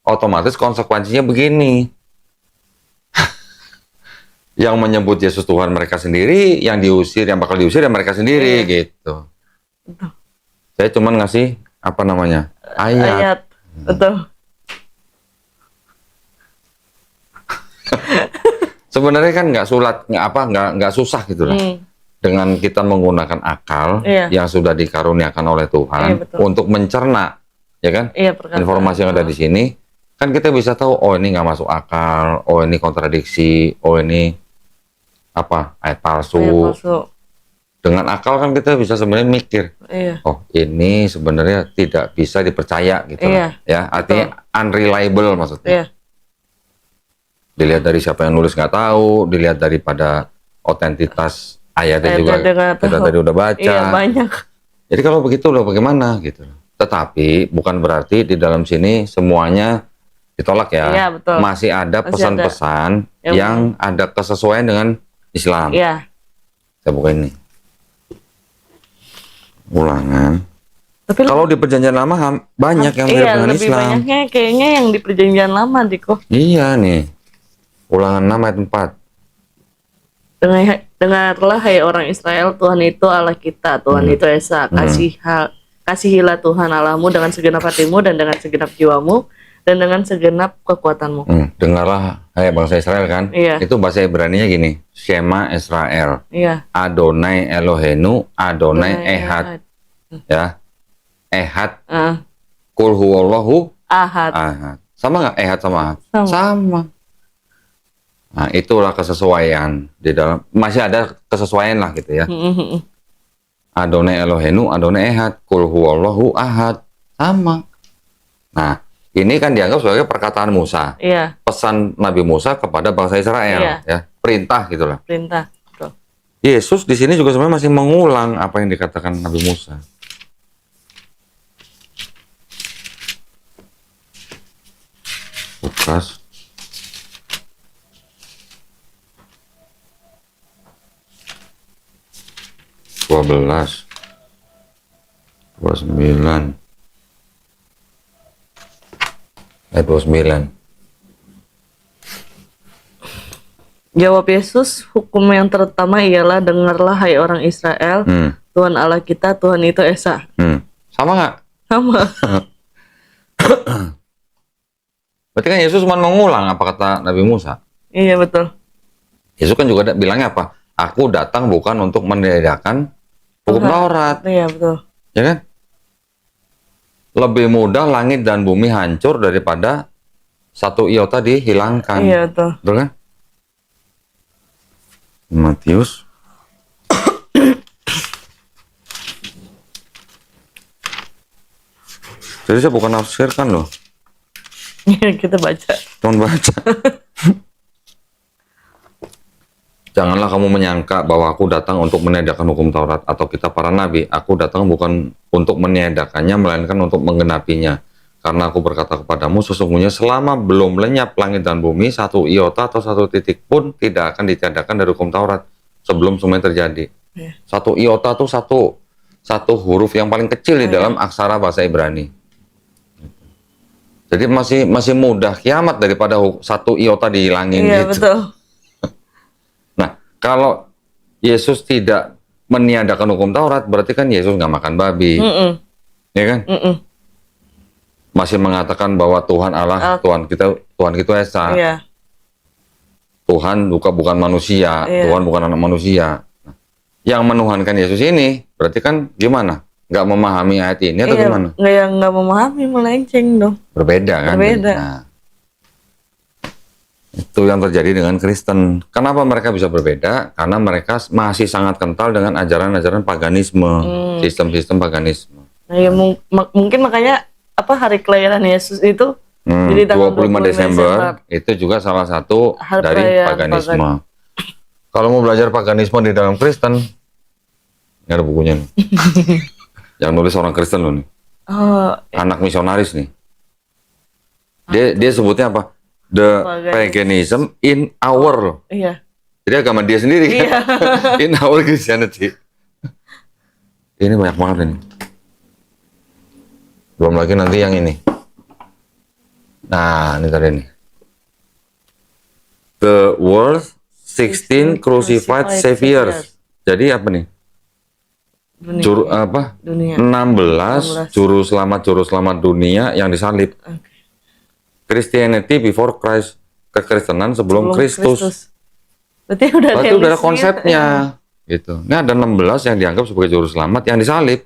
otomatis konsekuensinya begini. Yang menyebut Yesus Tuhan mereka sendiri, yang diusir, yang bakal diusir ya mereka sendiri gitu. Betul. Saya cuma ngasih apa namanya? Ayat. Betul. Sebenarnya kan nggak susah gitu lah. Dengan kita menggunakan akal yang sudah dikaruniakan oleh Tuhan untuk mencerna, ya kan? Informasi yang ada di sini, kan kita bisa tahu, oh ini nggak masuk akal, oh ini kontradiksi, oh ini ayat palsu. Dengan akal kan kita bisa sebenarnya mikir, oh ini sebenarnya tidak bisa dipercaya gitu, ya artinya unreliable maksudnya. Dilihat dari siapa yang nulis nggak tahu, dilihat daripada otentitas ayatnya juga kita tadi udah baca. Iya, banyak. Jadi kalau begitu loh bagaimana gitu. Tetapi bukan berarti di dalam sini semuanya ditolak ya. Iya, betul. Masih ada pesan-pesan yang ada kesesuaian dengan Islam. Iya. Saya buka ini. Ulangan. Tapi kalau di perjanjian lama banyak yang mirip dengan lebih Islam. Banyaknya kayaknya yang di perjanjian lama, Diko. Iya nih. Ulangan 6 ayat 4. Dengarlah hai orang Israel, Tuhan itu Allah kita, Tuhan itu Esa. Kasihilah Tuhan Allahmu dengan segenap hatimu dan dengan segenap jiwamu dan dengan segenap kekuatanmu. Dengarlah, hai bangsa Israel kan? Iya. Itu bahasa Ibrani-nya gini, Shema Israel, Iya. Adonai Elohenu, Adonai Ehad. Ya, Ehad, Kul huwallahu Ahad. ahad. Sama nggak Ehad sama Ahad? Sama. Nah, itulah kesesuaian di dalam, masih ada kesesuaian lah gitu ya. Adonai Elohenu, Adonai Ehad, Kul huwallahu ahad. Sama. Nah, ini kan dianggap sebagai perkataan Musa. Iya. Pesan Nabi Musa kepada bangsa Israel, ya. Perintah gitulah. Perintah. Betul. Yesus di sini juga sebenarnya masih mengulang apa yang dikatakan Nabi Musa. Lukas 12 29 ayat 29. Jawab Yesus, hukum yang terutama ialah dengarlah hai orang Israel, Tuhan Allah kita, Tuhan itu Esa. Sama nggak? Sama. Berarti kan Yesus cuma mengulang apa kata Nabi Musa. Iya betul. Yesus kan juga bilangnya apa? Aku datang bukan untuk meniadakan hukum Taurat. Iya betul. Ya kan? Lebih mudah langit dan bumi hancur daripada satu iota dihilangkan. Iya betul. Betul kan? Matius jadi saya bukan nafsirkan loh. Iya kita baca. Cuma baca. Janganlah kamu menyangka bahwa aku datang untuk meniadakan hukum Taurat atau kitab para nabi. Aku datang bukan untuk meniadakannya, melainkan untuk menggenapinya. Karena aku berkata kepadamu, sesungguhnya selama belum lenyap langit dan bumi, satu iota atau satu titik pun tidak akan ditiadakan dari hukum Taurat sebelum semuanya terjadi. Satu iota itu satu huruf yang paling kecil di dalam aksara bahasa Ibrani. Jadi masih mudah kiamat daripada satu iota dihilangin gitu. Betul. Nah, kalau Yesus tidak meniadakan hukum Taurat, berarti kan Yesus nggak makan babi, ya kan? Masih mengatakan bahwa Tuhan Allah, Tuhan kita Esa. Iya. Tuhan bukan manusia, Tuhan bukan anak manusia. Nah, yang menuhankan Yesus ini, berarti kan gimana? Nggak memahami ayat ini atau gimana? Nggak memahami, melenceng dong. Berbeda kan? Berbeda. Nah, itu yang terjadi dengan Kristen. Kenapa mereka bisa berbeda? Karena mereka masih sangat kental dengan ajaran-ajaran paganisme, sistem-sistem paganisme. Nah, ya, mungkin makanya hari kelahiran Yesus itu jadi tanggal 25 Desember itu juga salah satu dari paganisme. Kalau mau belajar paganisme di dalam Kristen, ini ada bukunya nih. Yang nulis orang Kristen loh nih. Anak misionaris nih. Dia sebutnya apa? The paganism in our. Iya. Jadi agama dia sendiri kan? In our Christianity. Ini banyak banget ini. Belum lagi nanti yang ini. Nah, ini tadi nih. The world 16 crucified saviors. Jadi apa nih? Dunia. 16 juru selamat dunia yang disalib. Christianity before Christ, kekristenan sebelum Kristus. Berarti udah ada konsepnya. Gitu. Ini ada 16 yang dianggap sebagai juru selamat yang disalib.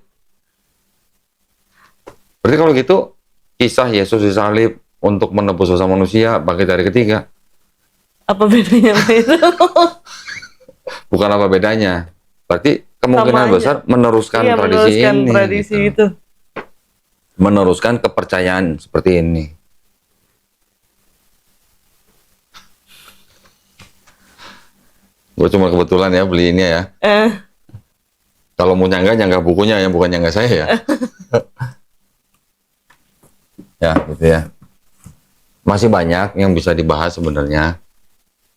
Berarti kalau gitu kisah Yesus disalib untuk menebus dosa manusia bangkit dari ketiga. Apa bedanya itu? Bukan apa bedanya. Berarti kemungkinan besar meneruskan tradisi ini. Tradisi gitu. itu. Meneruskan kepercayaan seperti ini. Gue cuma kebetulan ya beli ini ya. Kalau mau nyangga bukunya ya, bukan nyangga saya ya. Ya, gitu ya. Masih banyak yang bisa dibahas sebenarnya.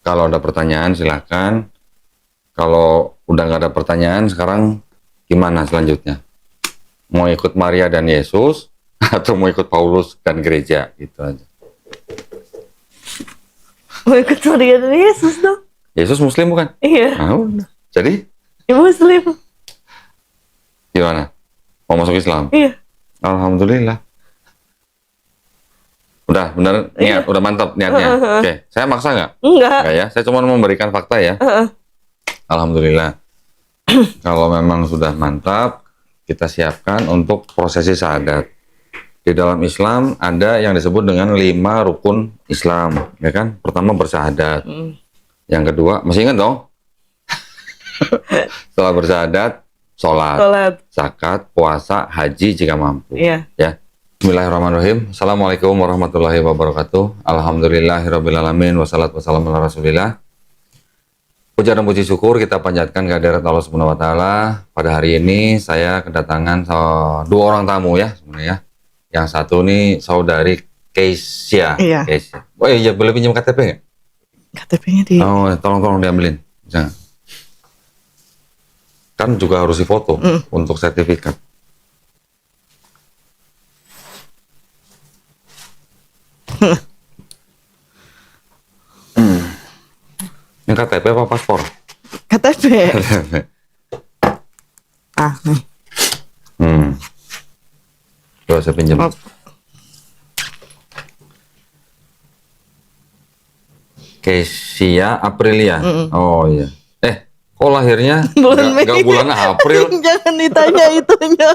Kalau ada pertanyaan silakan. Kalau udah nggak ada pertanyaan, sekarang gimana selanjutnya? Mau ikut Maria dan Yesus atau mau ikut Paulus dan gereja? Gitu aja. Mau ikut Maria dan Yesus dong. Yesus Muslim bukan? Iya. Nah, jadi? Ya, Muslim. Gimana? Mau masuk Islam? Iya. Alhamdulillah. Udah bener niat, udah mantap niatnya. Oke, saya maksa nggak? Enggak. Enggak ya, saya cuma memberikan fakta ya. Alhamdulillah. Kalau memang sudah mantap, kita siapkan untuk prosesi syahadat. Di dalam Islam ada yang disebut dengan 5 rukun Islam, ya kan? Pertama bersyahadat. Yang kedua, masih ingat dong? Setelah bersyahadat, sholat, zakat, puasa, haji jika mampu. Iya. Ya. Bismillahirrahmanirrahim. Assalamualaikum warahmatullahi wabarakatuh. Alhamdulillahirrabbilalamin. Wassalatu wassalamu ala rasulillah. Puja dan puji syukur kita panjatkan kehadirat Allah Subhanahu wa taala. Pada hari ini saya kedatangan 2 orang tamu ya sebenarnya. Yang satu nih saudari Keisha. Iya. Keisha. Oh iya, boleh pinjam KTP nggak? KTP-nya di... Oh, tolong diambilin. Jangan. Kan juga harus difoto untuk sertifikat. Ini KTP apa paspor? KTP. Ah, nih. Coba saya pinjam. Oh. Kesia Aprilia. Oh iya. Kok lahirnya Bulan Mei. nggak bulan April? Jangan ditanya itunya.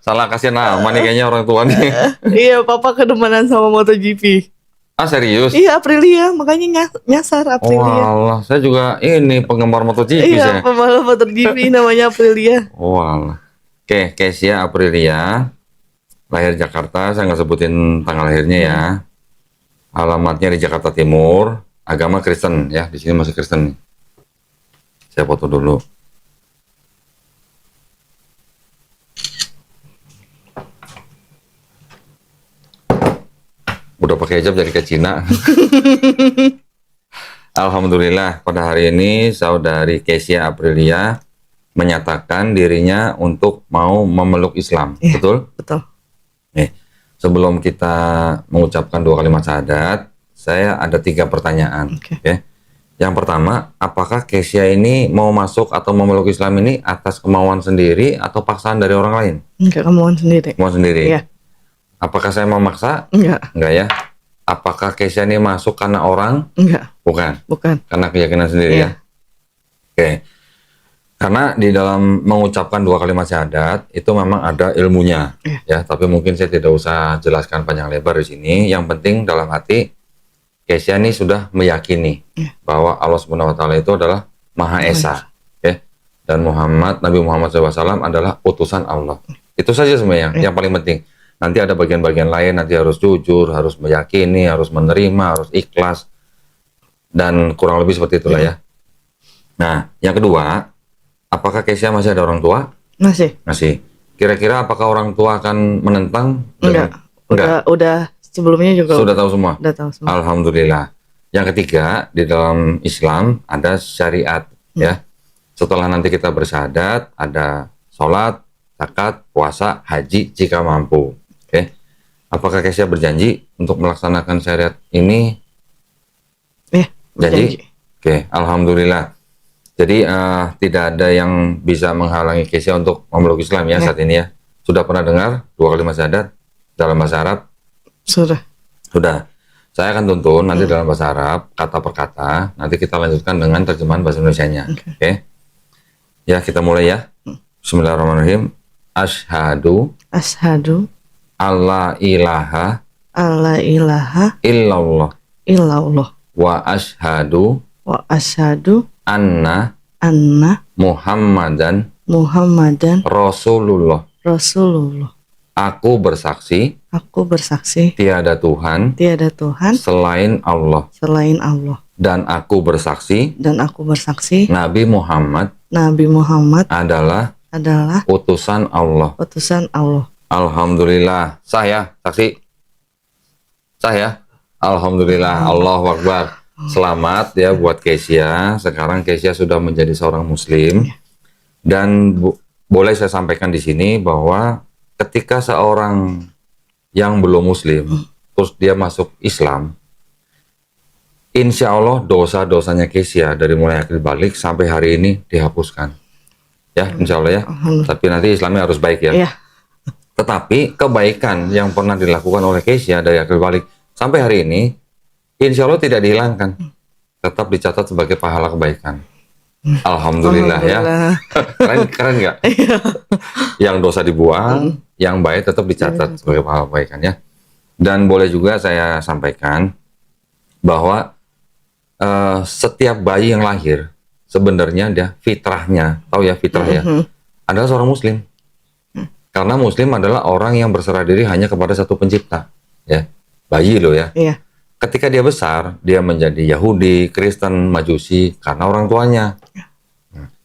Salah kasih nama nih kayaknya orang tua nih. Iya, papa kedemenan sama MotoGP. Ah serius? Iya, Aprilia, makanya nyasar Aprilia. Walah, saya juga ini penggemar MotoGP Iya, saya. pembalap MotoGP namanya Aprilia. Walah. Oke, Kesia Aprilia. Lahir Jakarta, saya nggak sebutin tanggal lahirnya ya. Alamatnya di Jakarta Timur. Agama Kristen ya, di sini masih Kristen nih. Saya foto dulu. Udah pakai hijab jadi ke Cina. Alhamdulillah pada hari ini saudari Kesia Aprilia menyatakan dirinya untuk mau memeluk Islam. Iya, Betul? Betul. Nih, sebelum kita mengucapkan 2 kalimat syahadat, saya ada 3 pertanyaan. Oke. Ya. Yang pertama, apakah Kesia ini mau masuk atau memeluk Islam ini atas kemauan sendiri atau paksaan dari orang lain? Enggak, kemauan sendiri. Mau sendiri? Iya. Apakah saya memaksa? Enggak. Enggak ya. Apakah Kesia ini masuk karena orang? Enggak. Bukan. Bukan. Karena keyakinan sendiri Iya. ya. Oke. Karena di dalam mengucapkan 2 kalimat syahadat itu memang ada ilmunya, Iya. ya. Tapi mungkin saya tidak usah jelaskan panjang lebar di sini. Yang penting dalam hati Kesia ini sudah meyakini bahwa Allah Subhanahu wa taala itu adalah Maha Esa, ya. Dan Nabi Muhammad SAW adalah utusan Allah. Itu saja sebenarnya yang paling penting. Nanti ada bagian-bagian lain, nanti harus jujur, harus meyakini, harus menerima, harus ikhlas. Dan kurang lebih seperti itulah ya. Nah, yang kedua, apakah Kesia masih ada orang tua? Masih. Masih. Kira-kira apakah orang tua akan menentang? Enggak. Udah sebelumnya juga Sudah tahu semua? Udah tahu semua. Alhamdulillah. Yang ketiga, di dalam Islam ada syariat, ya. Setelah nanti kita bersyahadat, ada sholat, zakat, puasa, haji jika mampu. Oke. Apakah Kesia berjanji untuk melaksanakan syariat ini? Iya, Janji? Oke, alhamdulillah. Jadi tidak ada yang bisa menghalangi Kesia untuk memeluk Islam ya saat ini ya. Sudah pernah dengar 2 kalimat syahadat dalam bahasa Arab? Sudah. Sudah. Saya akan tuntun nanti dalam bahasa Arab, kata per kata. Nanti kita lanjutkan dengan terjemahan bahasa Indonesianya. Oke. Ya, kita mulai ya. Bismillahirrahmanirrahim. Asyhadu alla ilaha illallah wa asyhadu anna Muhammadan Rasulullah. Aku bersaksi tiada Tuhan selain Allah, dan aku bersaksi Nabi Muhammad adalah utusan Allah. Alhamdulillah. Sah ya, saksi? Sah ya? Alhamdulillah. Allahu Akbar. Selamat ya buat Kesia. Sekarang Kesia sudah menjadi seorang Muslim. Dan boleh saya sampaikan di sini bahwa ketika seorang yang belum Muslim, terus dia masuk Islam, insya Allah dosa-dosanya Kesia dari mulai akhir balik sampai hari ini dihapuskan. Ya, insya Allah ya. Tapi nanti Islamnya harus baik ya. Iya. Tetapi kebaikan yang pernah dilakukan oleh Kesia dari akil balik sampai hari ini, insya Allah tidak dihilangkan, tetap dicatat sebagai pahala kebaikan. Alhamdulillah, ya. Keren nggak? Yang dosa dibuang, yang baik tetap dicatat sebagai pahala kebaikan, ya. Dan boleh juga saya sampaikan bahwa setiap bayi yang lahir sebenarnya dia fitrahnya, tahu ya fitrah ya, adalah seorang muslim. Karena muslim adalah orang yang berserah diri hanya kepada satu pencipta, ya. Bayi loh ya. Iya. Ketika dia besar, dia menjadi Yahudi, Kristen, Majusi karena orang tuanya.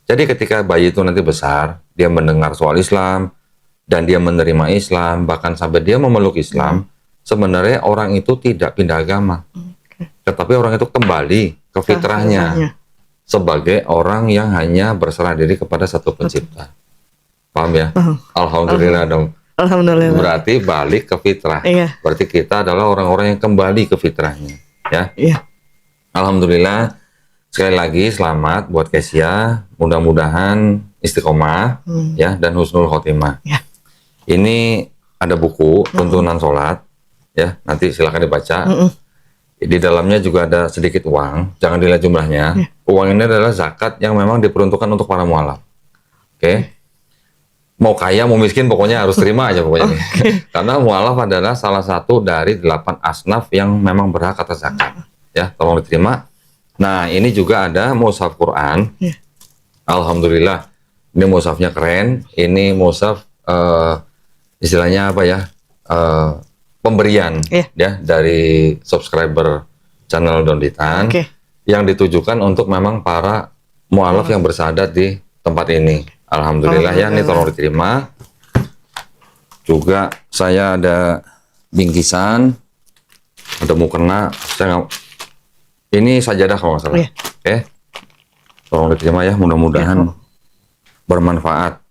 Jadi ketika bayi itu nanti besar, dia mendengar soal Islam dan dia menerima Islam, bahkan sampai dia memeluk Islam, sebenarnya orang itu tidak pindah agama. Tetapi orang itu kembali ke fitrahnya sebagai orang yang hanya berserah diri kepada satu pencipta. Paham ya? Alhamdulillah dong. Alhamdulillah. Berarti balik ke fitrah. Iya. Berarti kita adalah orang-orang yang kembali ke fitrahnya, ya. Iya. Alhamdulillah. Sekali lagi selamat buat Kesia. Mudah-mudahan istiqomah, ya, dan husnul khotimah. Ya. Ini ada buku tuntunan sholat, ya. Nanti silakan dibaca. Di dalamnya juga ada sedikit uang. Jangan dilihat jumlahnya. Uang ini adalah zakat yang memang diperuntukkan untuk para mualaf. Oke. Mau kaya, mau miskin, pokoknya harus terima aja pokoknya. Karena mualaf adalah salah satu dari 8 asnaf yang memang berhak atas zakat. Ya, tolong diterima. Nah, ini juga ada mushaf Quran. Alhamdulillah. Ini mushafnya keren. Ini mushaf istilahnya apa ya? Pemberian ya dari subscriber channel Donditan yang ditujukan untuk memang para mualaf yang bersahadat di tempat ini. Alhamdulillah, ya, ini tolong diterima. Juga saya ada bingkisan, ada mukena. Ini sajadah kalau nggak salah. Oke, tolong diterima ya. Mudah-mudahan bermanfaat.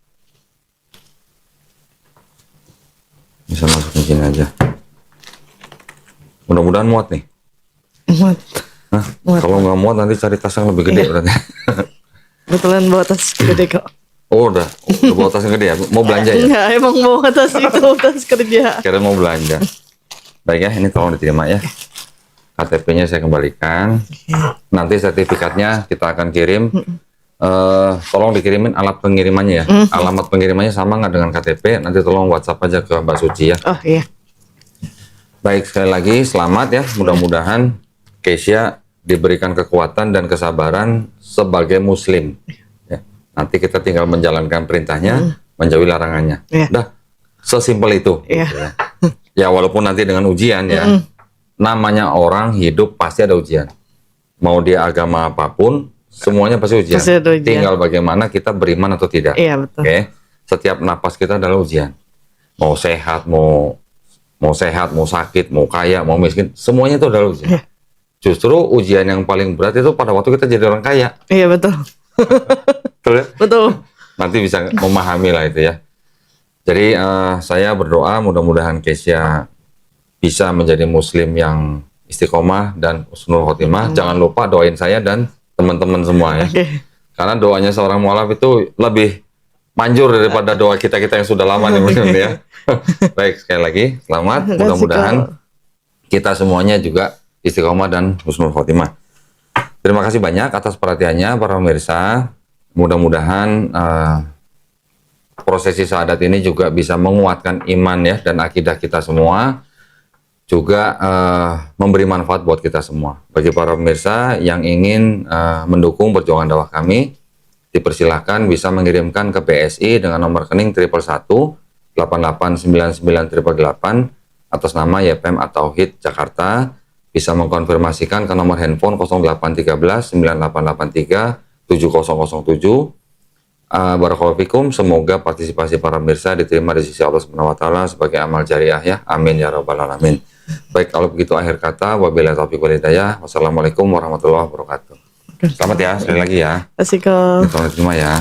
Bisa masukin sini aja. Mudah-mudahan muat nih. Muat. Nah, kalau nggak muat nanti cari tas yang lebih gede berarti. Betulan bawa tas gede kok. Oh, udah bawa tas yang gede ya? Mau belanja ya? Enggak, emang bawa tas itu, tas kerja. Kira mau belanja. Baik ya, ini tolong diterima ya. KTP-nya saya kembalikan. Nanti sertifikatnya kita akan kirim. Tolong dikirimin alat pengirimannya ya. Alamat pengirimannya sama nggak dengan KTP? Nanti tolong WhatsApp aja ke Mbak Suci ya. Oh iya. Baik, sekali lagi selamat ya. Mudah-mudahan Kesia diberikan kekuatan dan kesabaran sebagai muslim. Nanti kita tinggal menjalankan perintahnya, menjauhi larangannya. Udah, sesimpel itu. Gitu ya. Ya, walaupun nanti dengan ujian ya, namanya orang hidup pasti ada ujian. Mau dia agama apapun, semuanya pasti ujian. Tinggal bagaimana kita beriman atau tidak. Iya, betul. Oke, setiap napas kita adalah ujian. Mau sehat, mau sakit, mau kaya, mau miskin, semuanya itu adalah ujian. Justru ujian yang paling berat itu pada waktu kita jadi orang kaya. Iya, betul. Betul ya? Betul. Nanti bisa memahami lah itu ya. Jadi saya berdoa mudah-mudahan Kesia bisa menjadi muslim yang istiqomah dan husnul khotimah. Jangan lupa doain saya dan teman-teman semua ya. Karena doanya seorang mualaf itu lebih manjur daripada doa kita-kita yang sudah lama nih muslim ya. Baik, sekali lagi selamat. Mudah-mudahan kita semuanya juga istiqomah dan husnul khotimah. Terima kasih banyak atas perhatiannya para pemirsa. Mudah-mudahan prosesi syahadat ini juga bisa menguatkan iman ya dan akidah kita semua. Juga memberi manfaat buat kita semua. Bagi para pemirsa yang ingin mendukung perjuangan dakwah kami, dipersilahkan bisa mengirimkan ke BSI dengan nomor rekening 111 8899 atas nama YPM atau HIT Jakarta. Bisa mengkonfirmasikan ke nomor handphone 0813 9883 7007. Barakallahu fikum. Semoga partisipasi para pemirsa diterima di sisi Allah Subhanahu wa taala sebagai amal jariah ya. Amin ya rabbal alamin. Baik, kalau begitu akhir kata, wabillahi taufiq wal hidayah. Wassalamualaikum warahmatullahi wabarakatuh. Selamat ya sekali lagi ya. Asik. Terima ya.